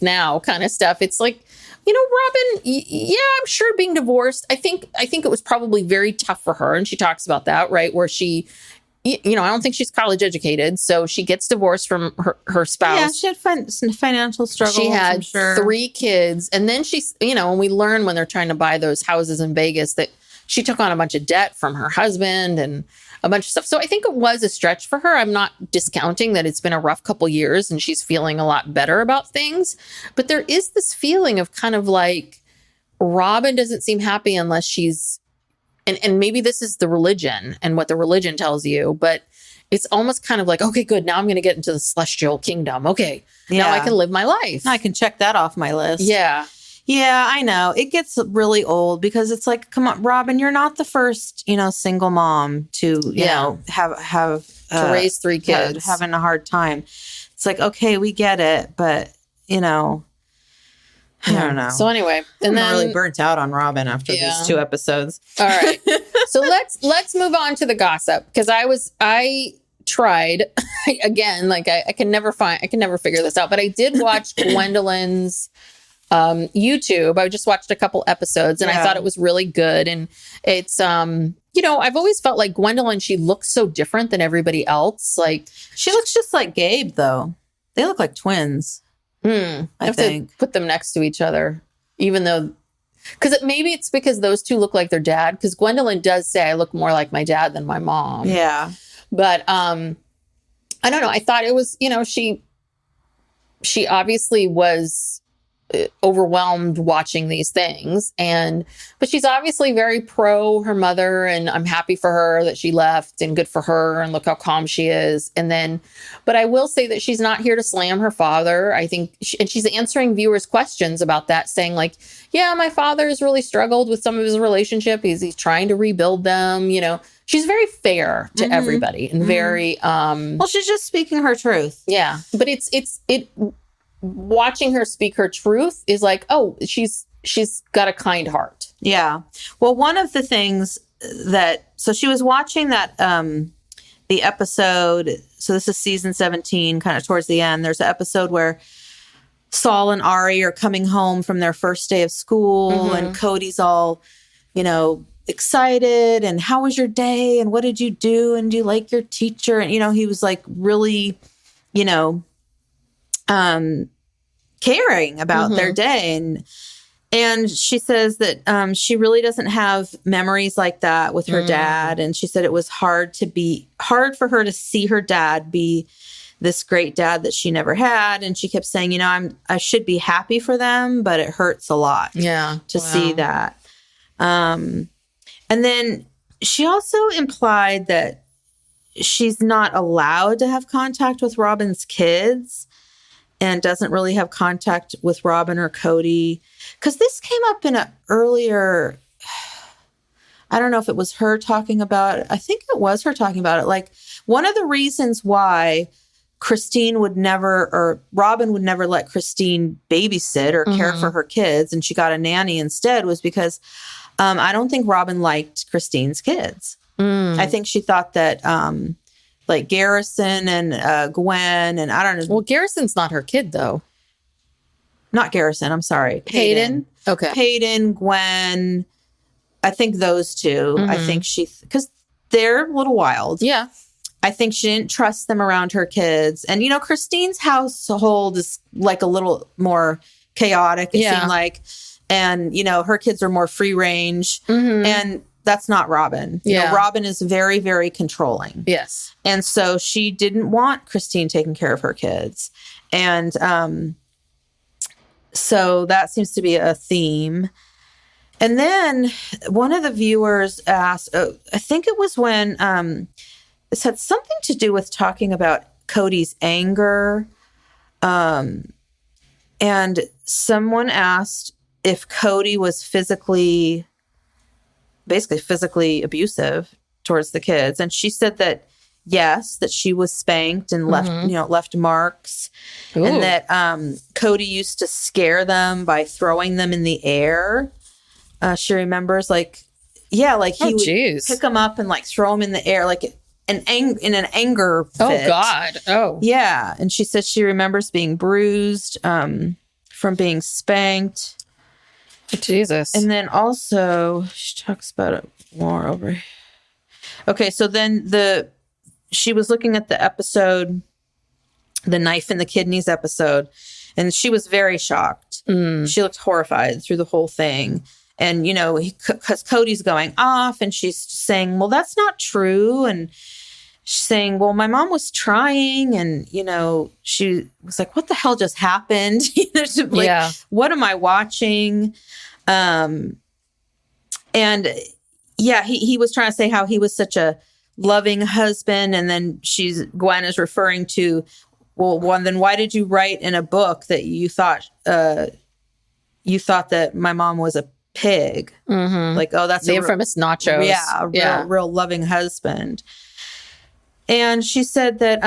now kind of stuff. It's like, you know, Robyn, yeah, I'm sure being divorced, I think it was probably very tough for her. And she talks about that, right? Where she, you know, I don't think she's college educated. So she gets divorced from her spouse. Yeah, she had some financial struggles. She had I'm sure. 3 kids. And then she's, you know, and we learn when they're trying to buy those houses in Vegas that she took on a bunch of debt from her husband and a bunch of stuff. So I think it was a stretch for her. I'm not discounting that it's been a rough couple years and she's feeling a lot better about things. But there is this feeling of kind of like Robyn doesn't seem happy unless she's, and maybe this is the religion and what the religion tells you, but it's almost kind of like, okay, good. Now I'm going to get into the celestial kingdom. Okay. Now I can live my life. I can check that off my list. Yeah. Yeah, I know. It gets really old because it's like, come on, Robyn, you're not the first, you know, single mom to, you know, have to raise 3 kids, having a hard time. It's like, okay, we get it, but you know, I don't know. So anyway, and then really burnt out on Robyn after these 2 episodes. All right. So let's move on to the gossip because I tried again, like I can never figure this out, but I did watch Gwendolyn's YouTube. I just watched a couple episodes and I thought it was really good. And it's, you know, I've always felt like Gwendolyn, she looks so different than everybody else. Like she looks just like Gabe though. They look like twins. I think. To put them next to each other, even though, maybe it's because those two look like their dad. Because Gwendolyn does say I look more like my dad than my mom. Yeah. But, I don't know. I thought it was, you know, she obviously was overwhelmed watching these things but she's obviously very pro her mother and I'm happy for her that she left and good for her and look how calm she is. And then, but I will say that she's not here to slam her father. I think, and she's answering viewers' questions about that saying like, yeah, my father has really struggled with some of his relationship. He's trying to rebuild them. You know, she's very fair to everybody and very, well, she's just speaking her truth. Yeah. But watching her speak her truth is like, oh, she's got a kind heart. Yeah. Well, one of the things so she was watching that, the episode. So this is season 17, kind of towards the end. There's an episode where Saul and Ari are coming home from their first day of school and Kody's all, you know, excited. And how was your day? And what did you do? And do you like your teacher? And, you know, he was like really, you know, caring about their day. And she says that she really doesn't have memories like that with her dad. And she said it was hard for her to see her dad be this great dad that she never had. And she kept saying, you know, I should be happy for them, but it hurts a lot to see that. And then she also implied that she's not allowed to have contact with Robyn's kids and doesn't really have contact with Robyn or Kody. Because this came up in an earlier, I don't know if it was her talking about it. I think it was her talking about it. Like one of the reasons why Robyn would never let Christine babysit or care for her kids, and she got a nanny instead, was because I don't think Robyn liked Christine's kids. I think she thought that like Garrison and Gwen and I don't know. Well, Garrison's not her kid though. Not Garrison. I'm sorry. Hayden. Okay. Hayden, Gwen. I think those two. I think because they're a little wild. Yeah. I think she didn't trust them around her kids. And, you know, Christine's household is like a little more chaotic, it seemed like. And, you know, her kids are more free range. And that's not Robyn. You know, Robyn is very, very controlling. Yes. And so she didn't want Christine taking care of her kids. And so that seems to be a theme. And then one of the viewers asked, I think it was when this had something to do with talking about Kody's anger. And someone asked if Kody was basically physically abusive towards the kids. And she said that yes, that she was spanked and left marks. Ooh. And that Kody used to scare them by throwing them in the air. She remembers he would pick them up and throw them in the air in an anger fit. Oh God. Oh. Yeah. And she says she remembers being bruised from being spanked. Jesus. And then also she talks about it more over here. Okay, so then she was looking at the episode, the knife in the kidneys episode, and she was very shocked. She looked horrified through the whole thing. And, because Kody's going off and she's saying, well, that's not true. And she's saying, well, my mom was trying. And, she was like, what the hell just happened? What am I watching? And yeah, he was trying to say how he was such a loving husband. And then Gwen is referring to, well, then why did you write in a book that you thought that my mom was a pig? Mm-hmm. That's the infamous nachos. Yeah, real loving husband. And she said that,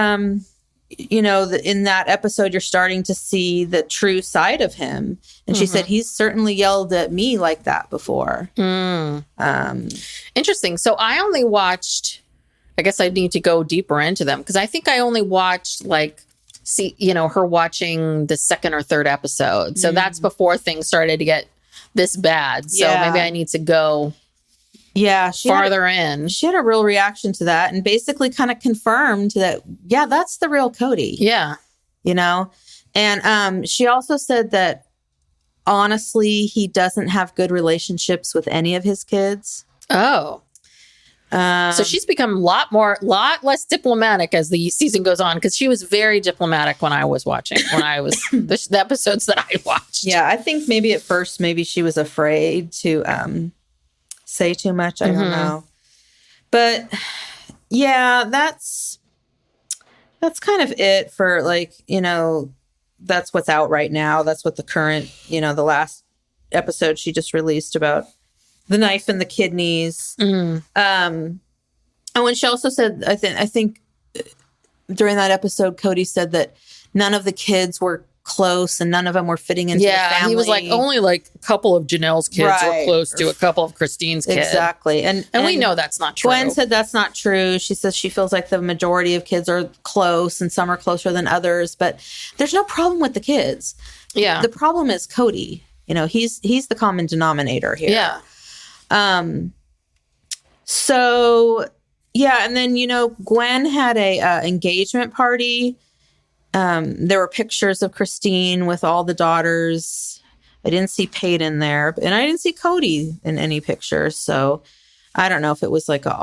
in that episode, you're starting to see the true side of him. And she said, he's certainly yelled at me like that before. Interesting. So I only watched, I guess I need to go deeper into them because I think I only watched her watching the second or third episode. So that's before things started to get this bad. So maybe I need to go farther in. She had a real reaction to that and basically kind of confirmed that, that's the real Kody. Yeah. And she also said that honestly, he doesn't have good relationships with any of his kids. Oh. So she's become a lot less diplomatic as the season goes on because she was very diplomatic when I was watching, the episodes that I watched. Yeah, I think maybe at first, she was afraid to say too much. I don't know. But yeah, that's kind of it for that's what's out right now. That's what the current, the last episode she just released about the knife and the kidneys. And when she also said, I think during that episode, Kody said that none of the kids were close and none of them were fitting into the family. He was only a couple of Janelle's kids were close to a couple of Christine's kids. Exactly. And we know that's not true. Gwen said that's not true. She says she feels like the majority of kids are close and some are closer than others, but there's no problem with the kids. Yeah. The problem is Kody. He's the common denominator here. Yeah. So yeah. And then, Gwen had a engagement party. There were pictures of Christine with all the daughters. I didn't see Peyton there, and I didn't see Kody in any pictures. So I don't know if it was a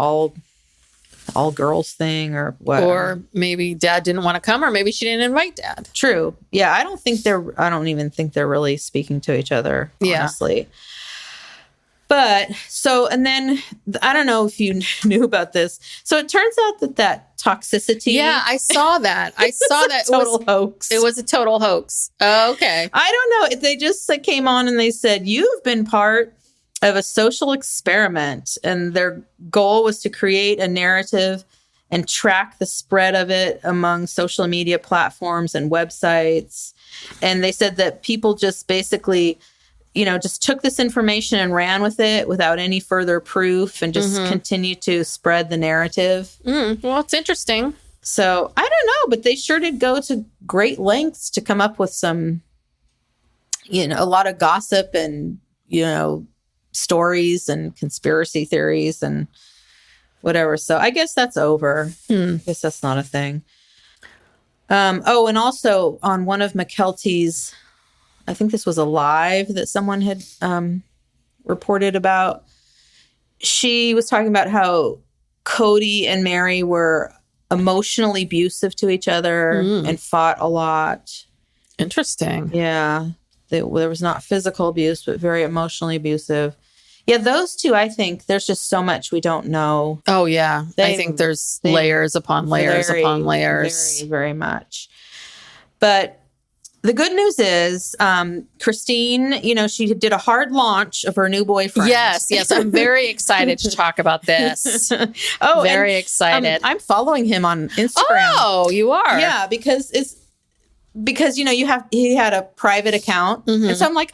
all girls thing or what. Or maybe Dad didn't want to come, or maybe she didn't invite Dad. True. Yeah. I don't even think they're really speaking to each other, honestly. Yeah. But and then I don't know if you knew about this. So it turns out that toxicity. Yeah, I saw that. Total hoax. It was a total hoax. Oh, okay. I don't know. They just came on and they said, you've been part of a social experiment. And their goal was to create a narrative and track the spread of it among social media platforms and websites. And they said that people just basically just took this information and ran with it without any further proof and just continued to spread the narrative. Well, it's interesting. So I don't know, but they sure did go to great lengths to come up with some, a lot of gossip and, stories and conspiracy theories and whatever. So I guess that's over. I guess that's not a thing. And also on one of McKelty's, I think this was a live that someone had reported about. She was talking about how Kody and Meri were emotionally abusive to each other and fought a lot. Interesting. Yeah. There was not physical abuse, but very emotionally abusive. Yeah, those two, I think there's just so much we don't know. Oh, yeah. I think there's layers upon layers upon layers. Very, very much. But the good news is, Christine, she did a hard launch of her new boyfriend. Yes. I'm very excited to talk about this. Very excited. I'm following him on Instagram. Oh, you are? Yeah, because he had a private account. And so I'm like,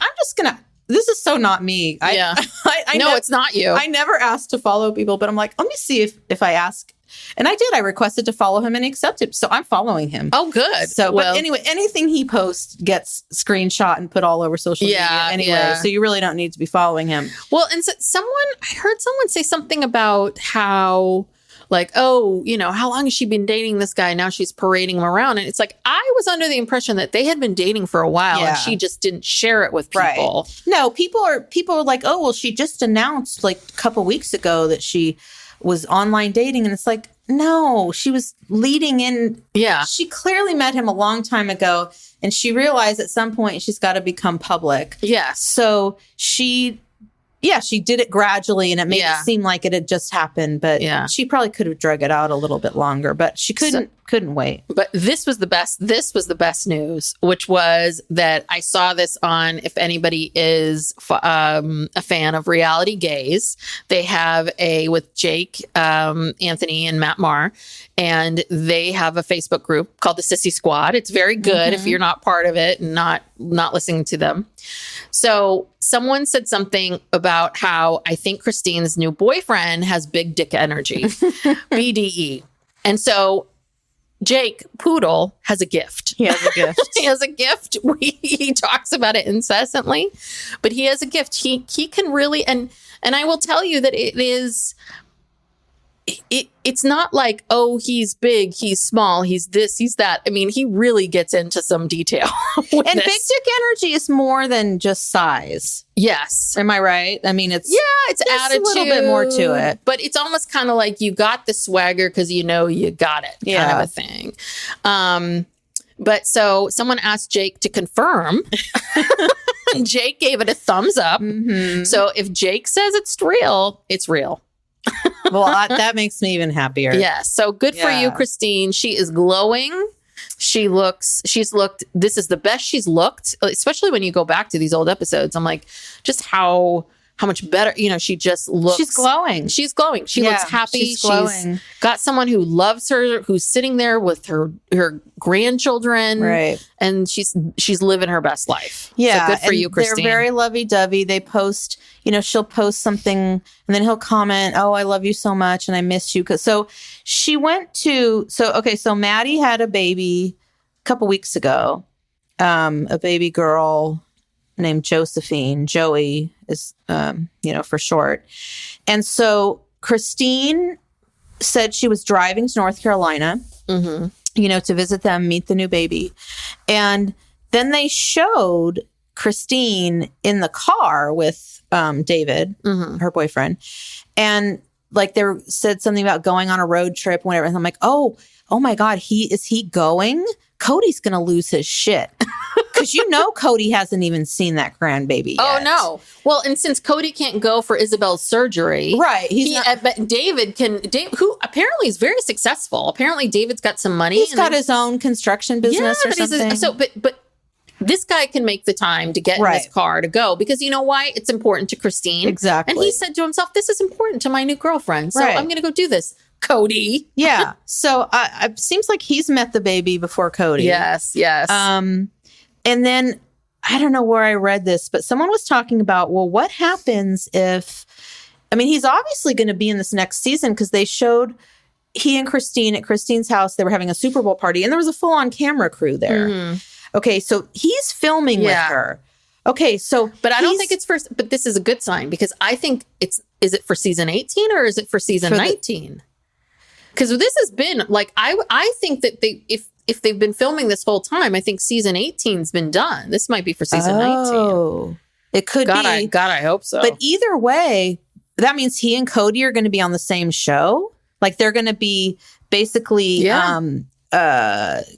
this is so not me. It's not you. I never asked to follow people, but I'm like, let me see if I ask. And I did. I requested to follow him and he accepted. So I'm following him. Oh, good. So, but anyway, anything he posts gets screenshot and put all over social media anyway. Yeah. So you really don't need to be following him. Well, and I heard someone say something about how, like, oh, how long has she been dating this guy? Now she's parading him around. And it's like, I was under the impression that they had been dating for a while and she just didn't share it with people. Right. No, people are like, oh, well, she just announced like a couple weeks ago that she was online dating. And it's like, no, she was leading in. Yeah. She clearly met him a long time ago and she realized at some point she's got to become public. Yes. So she did it gradually and it made it seem like it had just happened. But she probably could have drug it out a little bit longer, but she couldn't wait. But this was the best news, which was that I saw this on, if anybody is a fan of reality gays, they have with Jake, Anthony and Matt Marr, and they have a Facebook group called the Sissy Squad. It's very good if you're not part of it and not listening to them. So someone said something about how I think Christine's new boyfriend has big dick energy, BDE. And so Jake Poodle has a gift. He has a gift. He has a gift. He talks about it incessantly, but he has a gift. He can really, and I will tell you that it is, it's not like, oh, he's big, he's small, he's this, he's that. I mean, he really gets into some detail. And big dick energy is more than just size. Yes. Am I right? I mean, it's attitude, a little bit more to it. But it's almost kind of like you got the swagger because you got it kind of a thing. But so someone asked Jake to confirm. And Jake gave it a thumbs up. So if Jake says it's real, it's real. Well, that makes me even happier. Yeah. So good for you, Christine. She is glowing. She's looked, this is the best she's looked, especially when you go back to these old episodes. I'm like, just how much better, she just looks. She's glowing. She's glowing. She looks happy. She's glowing. She's got someone who loves her, who's sitting there with her grandchildren. Right. And she's living her best life. Yeah. So good for you, Christine. They're very lovey-dovey. They post, she'll post something and then he'll comment, oh, I love you so much and I miss you. So she went to, so Maddie had a baby a couple weeks ago, a baby girl named Josephine. Joey is, for short. And so Christine said she was driving to North Carolina, to visit them, meet the new baby. And then they showed Christine in the car with David, her boyfriend. And like they said something about going on a road trip, whatever. And I'm like, oh my God, is he going? Kody's going to lose his shit. Because Kody hasn't even seen that grandbaby yet. Oh, no. Well, and since Kody can't go for Isabel's surgery. Right. But David who apparently is very successful. Apparently David's got some money. He's got his own construction business or something. But this guy can make the time to get in his car to go because you know why? It's important to Christine. Exactly. And he said to himself, this is important to my new girlfriend. So I'm going to go do this. Kody. Yeah. So it seems like he's met the baby before Kody. Yes. And then I don't know where I read this, but someone was talking about, well, what happens if, he's obviously going to be in this next season because they showed he and Christine at Christine's house, they were having a Super Bowl party and there was a full on camera crew there. Okay. So he's filming with her. Okay. So, but I don't think it's but this is a good sign because I think is it for season 18 or is it for season 19? Because this has been like, I think that if they've been filming this whole time, I think season 18's been done. This might be for season 19. It could be. God, I hope so. But either way, that means he and Kody are going to be on the same show. Like they're going to be basically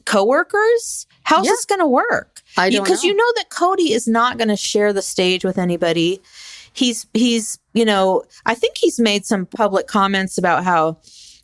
co-workers. How's this going to work? I don't know. Because that Kody is not going to share the stage with anybody. He's I think he's made some public comments about how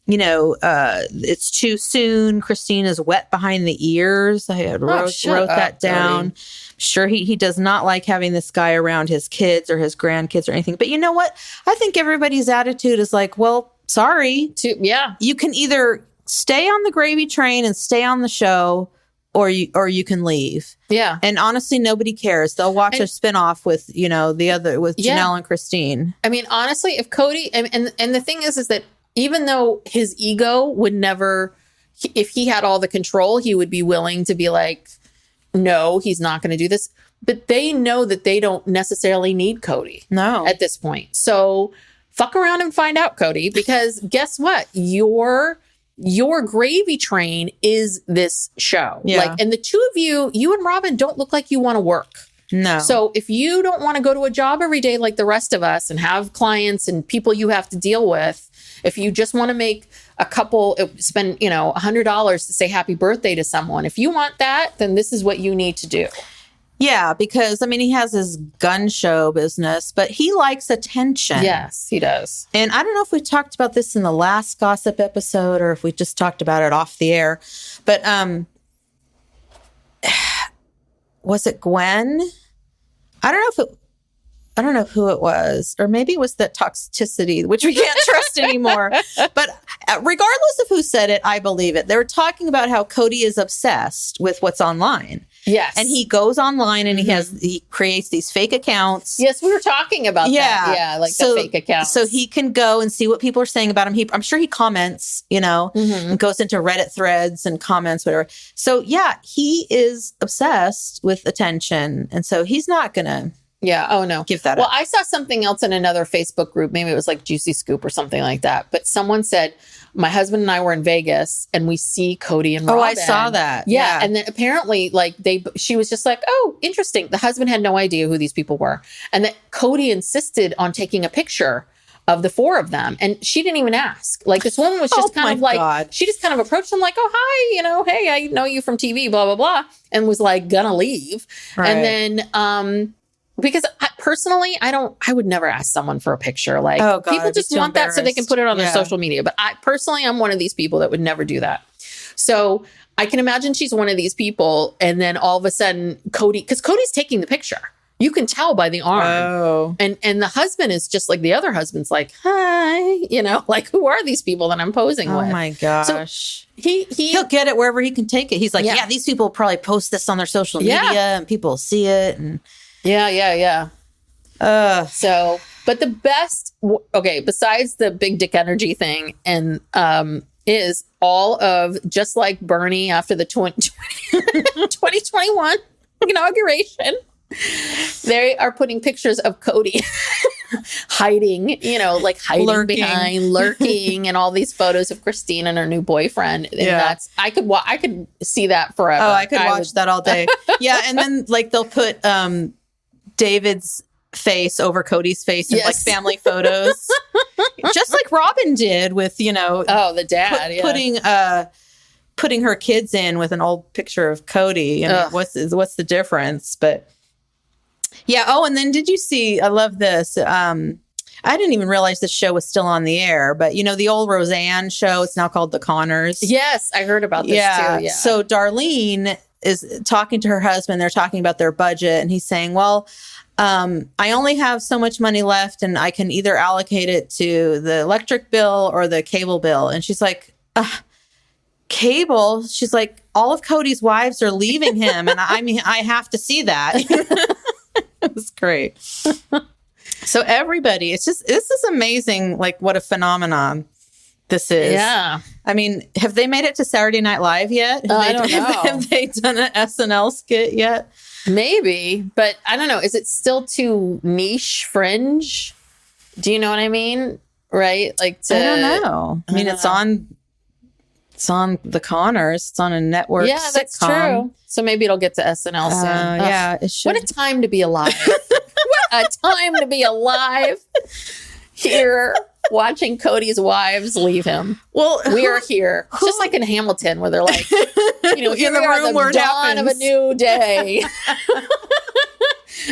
it's too soon. Christine is wet behind the ears. I had wrote that down. Kody. Sure, he does not like having this guy around his kids or his grandkids or anything. But you know what? I think everybody's attitude is like, well, sorry. You can either stay on the gravy train and stay on the show, or you can leave. Yeah. And honestly, nobody cares. They'll watch a spinoff with, with Janelle and Christine. I mean, honestly, if Kody, and the thing is that even though his ego would never, if he had all the control, he would be willing to be like, no, he's not going to do this. But they know that they don't necessarily need Kody. No. At this point. So fuck around and find out, Kody, because guess what? Your gravy train is this show. Yeah. And the two of you and Robyn don't look like you want to work. No. So if you don't want to go to a job every day like the rest of us and have clients and people you have to deal with, if you just want to make spend $100 to say happy birthday to someone, if you want that, then this is what you need to do. Yeah, because he has his gun show business, but he likes attention. Yes, he does. And I don't know if we talked about this in the last gossip episode or if we just talked about it off the air, but was it Gwen? I don't know who it was, or maybe it was that toxicity, which we can't trust anymore. But regardless of who said it, I believe it. They were talking about how Kody is obsessed with what's online. Yes. And he goes online and he creates these fake accounts. Yes, we were talking about that. Yeah, the fake accounts. So he can go and see what people are saying about him. I'm sure he comments, and goes into Reddit threads and comments, whatever. So yeah, he is obsessed with attention. And so he's not going to give that up. Well, I saw something else in another Facebook group. Maybe it was like Juicy Scoop or something like that. But someone said, my husband and I were in Vegas and we see Kody and Robyn. Oh, I saw that. Yeah. And then apparently she was just like, oh, interesting. The husband had no idea who these people were. And that Kody insisted on taking a picture of the four of them. And she didn't even ask. Like this woman was just kind of like, God. She just kind of approached them like, oh, hi, hey, I know you from TV, blah, blah, blah. And was like, gonna leave. Right. And then, because I would never ask someone for a picture. Like people just want that so they can put it on their social media. But I'm one of these people that would never do that. So I can imagine she's one of these people. And then all of a sudden because Cody's taking the picture. You can tell by the arm. Oh. And the husband is just like the other husband's like, hi, like who are these people that I'm posing with? Oh my gosh. So he'll get it wherever he can take it. He's like, yeah these people probably post this on their social media and people will see it. And Yeah. So, but the best, besides the big dick energy thing and, is all of just like Bernie after the 2021 inauguration, they are putting pictures of Kody hiding, lurking and all these photos of Christine and her new boyfriend. And I could see that forever. Oh, I could watch that all day. Yeah. And then they'll put, David's face over Cody's face in family photos, just like Robyn did with the dad putting her kids in with an old picture of Kody. What's the difference? But yeah. Oh, and then did you see? I love this. I didn't even realize the show was still on the air, but the old Roseanne show. It's now called The Connors. Yes, I heard about this too. Yeah. So Darlene is talking to her husband. They're talking about their budget, and he's saying, well, I only have so much money left and I can either allocate it to the electric bill or the cable bill. And she's like, cable? She's like, all of Cody's wives are leaving him. And I have to see that. It was great. So everybody, this is amazing. Like what a phenomenon this is. Yeah. I mean, have they made it to Saturday Night Live yet? I don't know. Have they done an SNL skit yet? Maybe, but I don't know. Is it still too niche, fringe? Do you know what I mean? Right? I don't know. I mean, it's on The Connors. It's on a network. Yeah, that's true. So maybe it'll get to SNL soon. Yeah, it should. What a time to be alive! What a time to be alive! Here, watching Cody's wives leave him. Well, we are here, just like in Hamilton, where they're like, here in the room where it dawn happens. of a new day.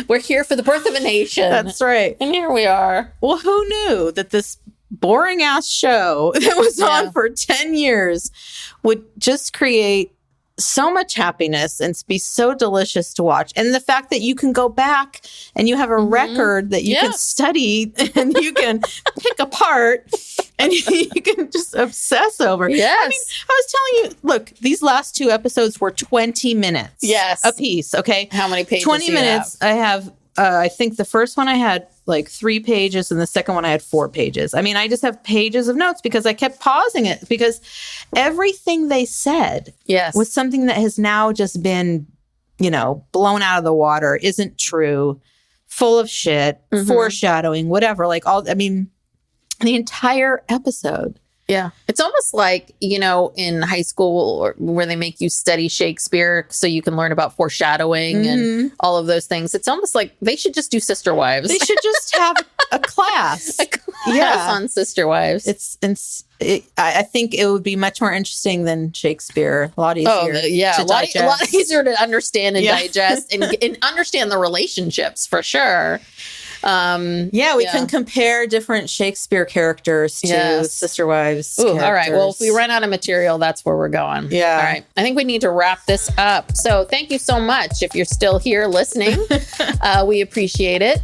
We're here for the birth of a nation. That's right. And here we are. Well, who knew that this boring ass show that was on for 10 years would just create so much happiness and be so delicious to watch. And the fact that you can go back and you have a record that you can study and you can pick apart and you can just obsess over. Yes. I mean, I was telling you, look, these last 2 episodes were 20 minutes. Yes. A piece. Okay. How many pages? 20 minutes. I have, I think the first one I had like 3 pages and the second one I had 4 pages. I mean, I just have pages of notes because I kept pausing it because everything they said was something that has now just been, blown out of the water, isn't true, full of shit, foreshadowing, whatever. Like the entire episode. Yeah. It's almost like, in high school where they make you study Shakespeare so you can learn about foreshadowing and all of those things. It's almost like they should just do Sister Wives. They should just have a class. On Sister Wives. I think it would be much more interesting than Shakespeare. A lot easier. A lot easier to understand and digest and understand the relationships for sure. We can compare different Shakespeare characters to Sister Wives. All right. Well, if we run out of material, that's where we're going. Yeah. All right. I think we need to wrap this up. So thank you so much. If you're still here listening, we appreciate it.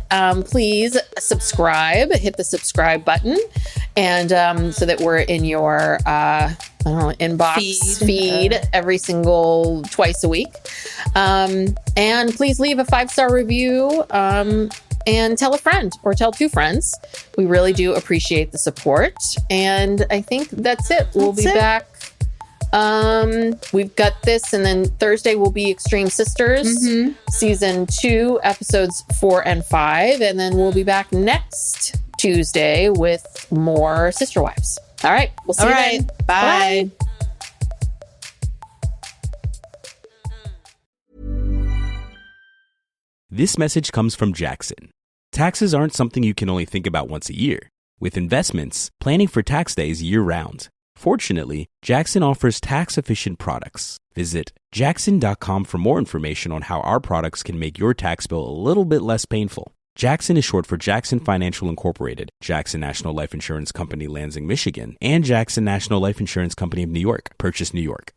Please subscribe, hit the subscribe button, and so that we're in your inbox feed every single twice a week. And please leave a 5-star review. And tell a friend or tell 2 friends. We really do appreciate the support. And I think that's it. We'll be back. We've got this. And then Thursday will be Extreme Sisters, season 2, episodes 4 and 5. And then we'll be back next Tuesday with more Sister Wives. All right. We'll see you then. Bye. Bye. This message comes from Jackson. Taxes aren't something you can only think about once a year. With investments, planning for tax day is year-round. Fortunately, Jackson offers tax-efficient products. Visit jackson.com for more information on how our products can make your tax bill a little bit less painful. Jackson is short for Jackson Financial Incorporated, Jackson National Life Insurance Company, Lansing, Michigan, and Jackson National Life Insurance Company of New York, Purchase, New York.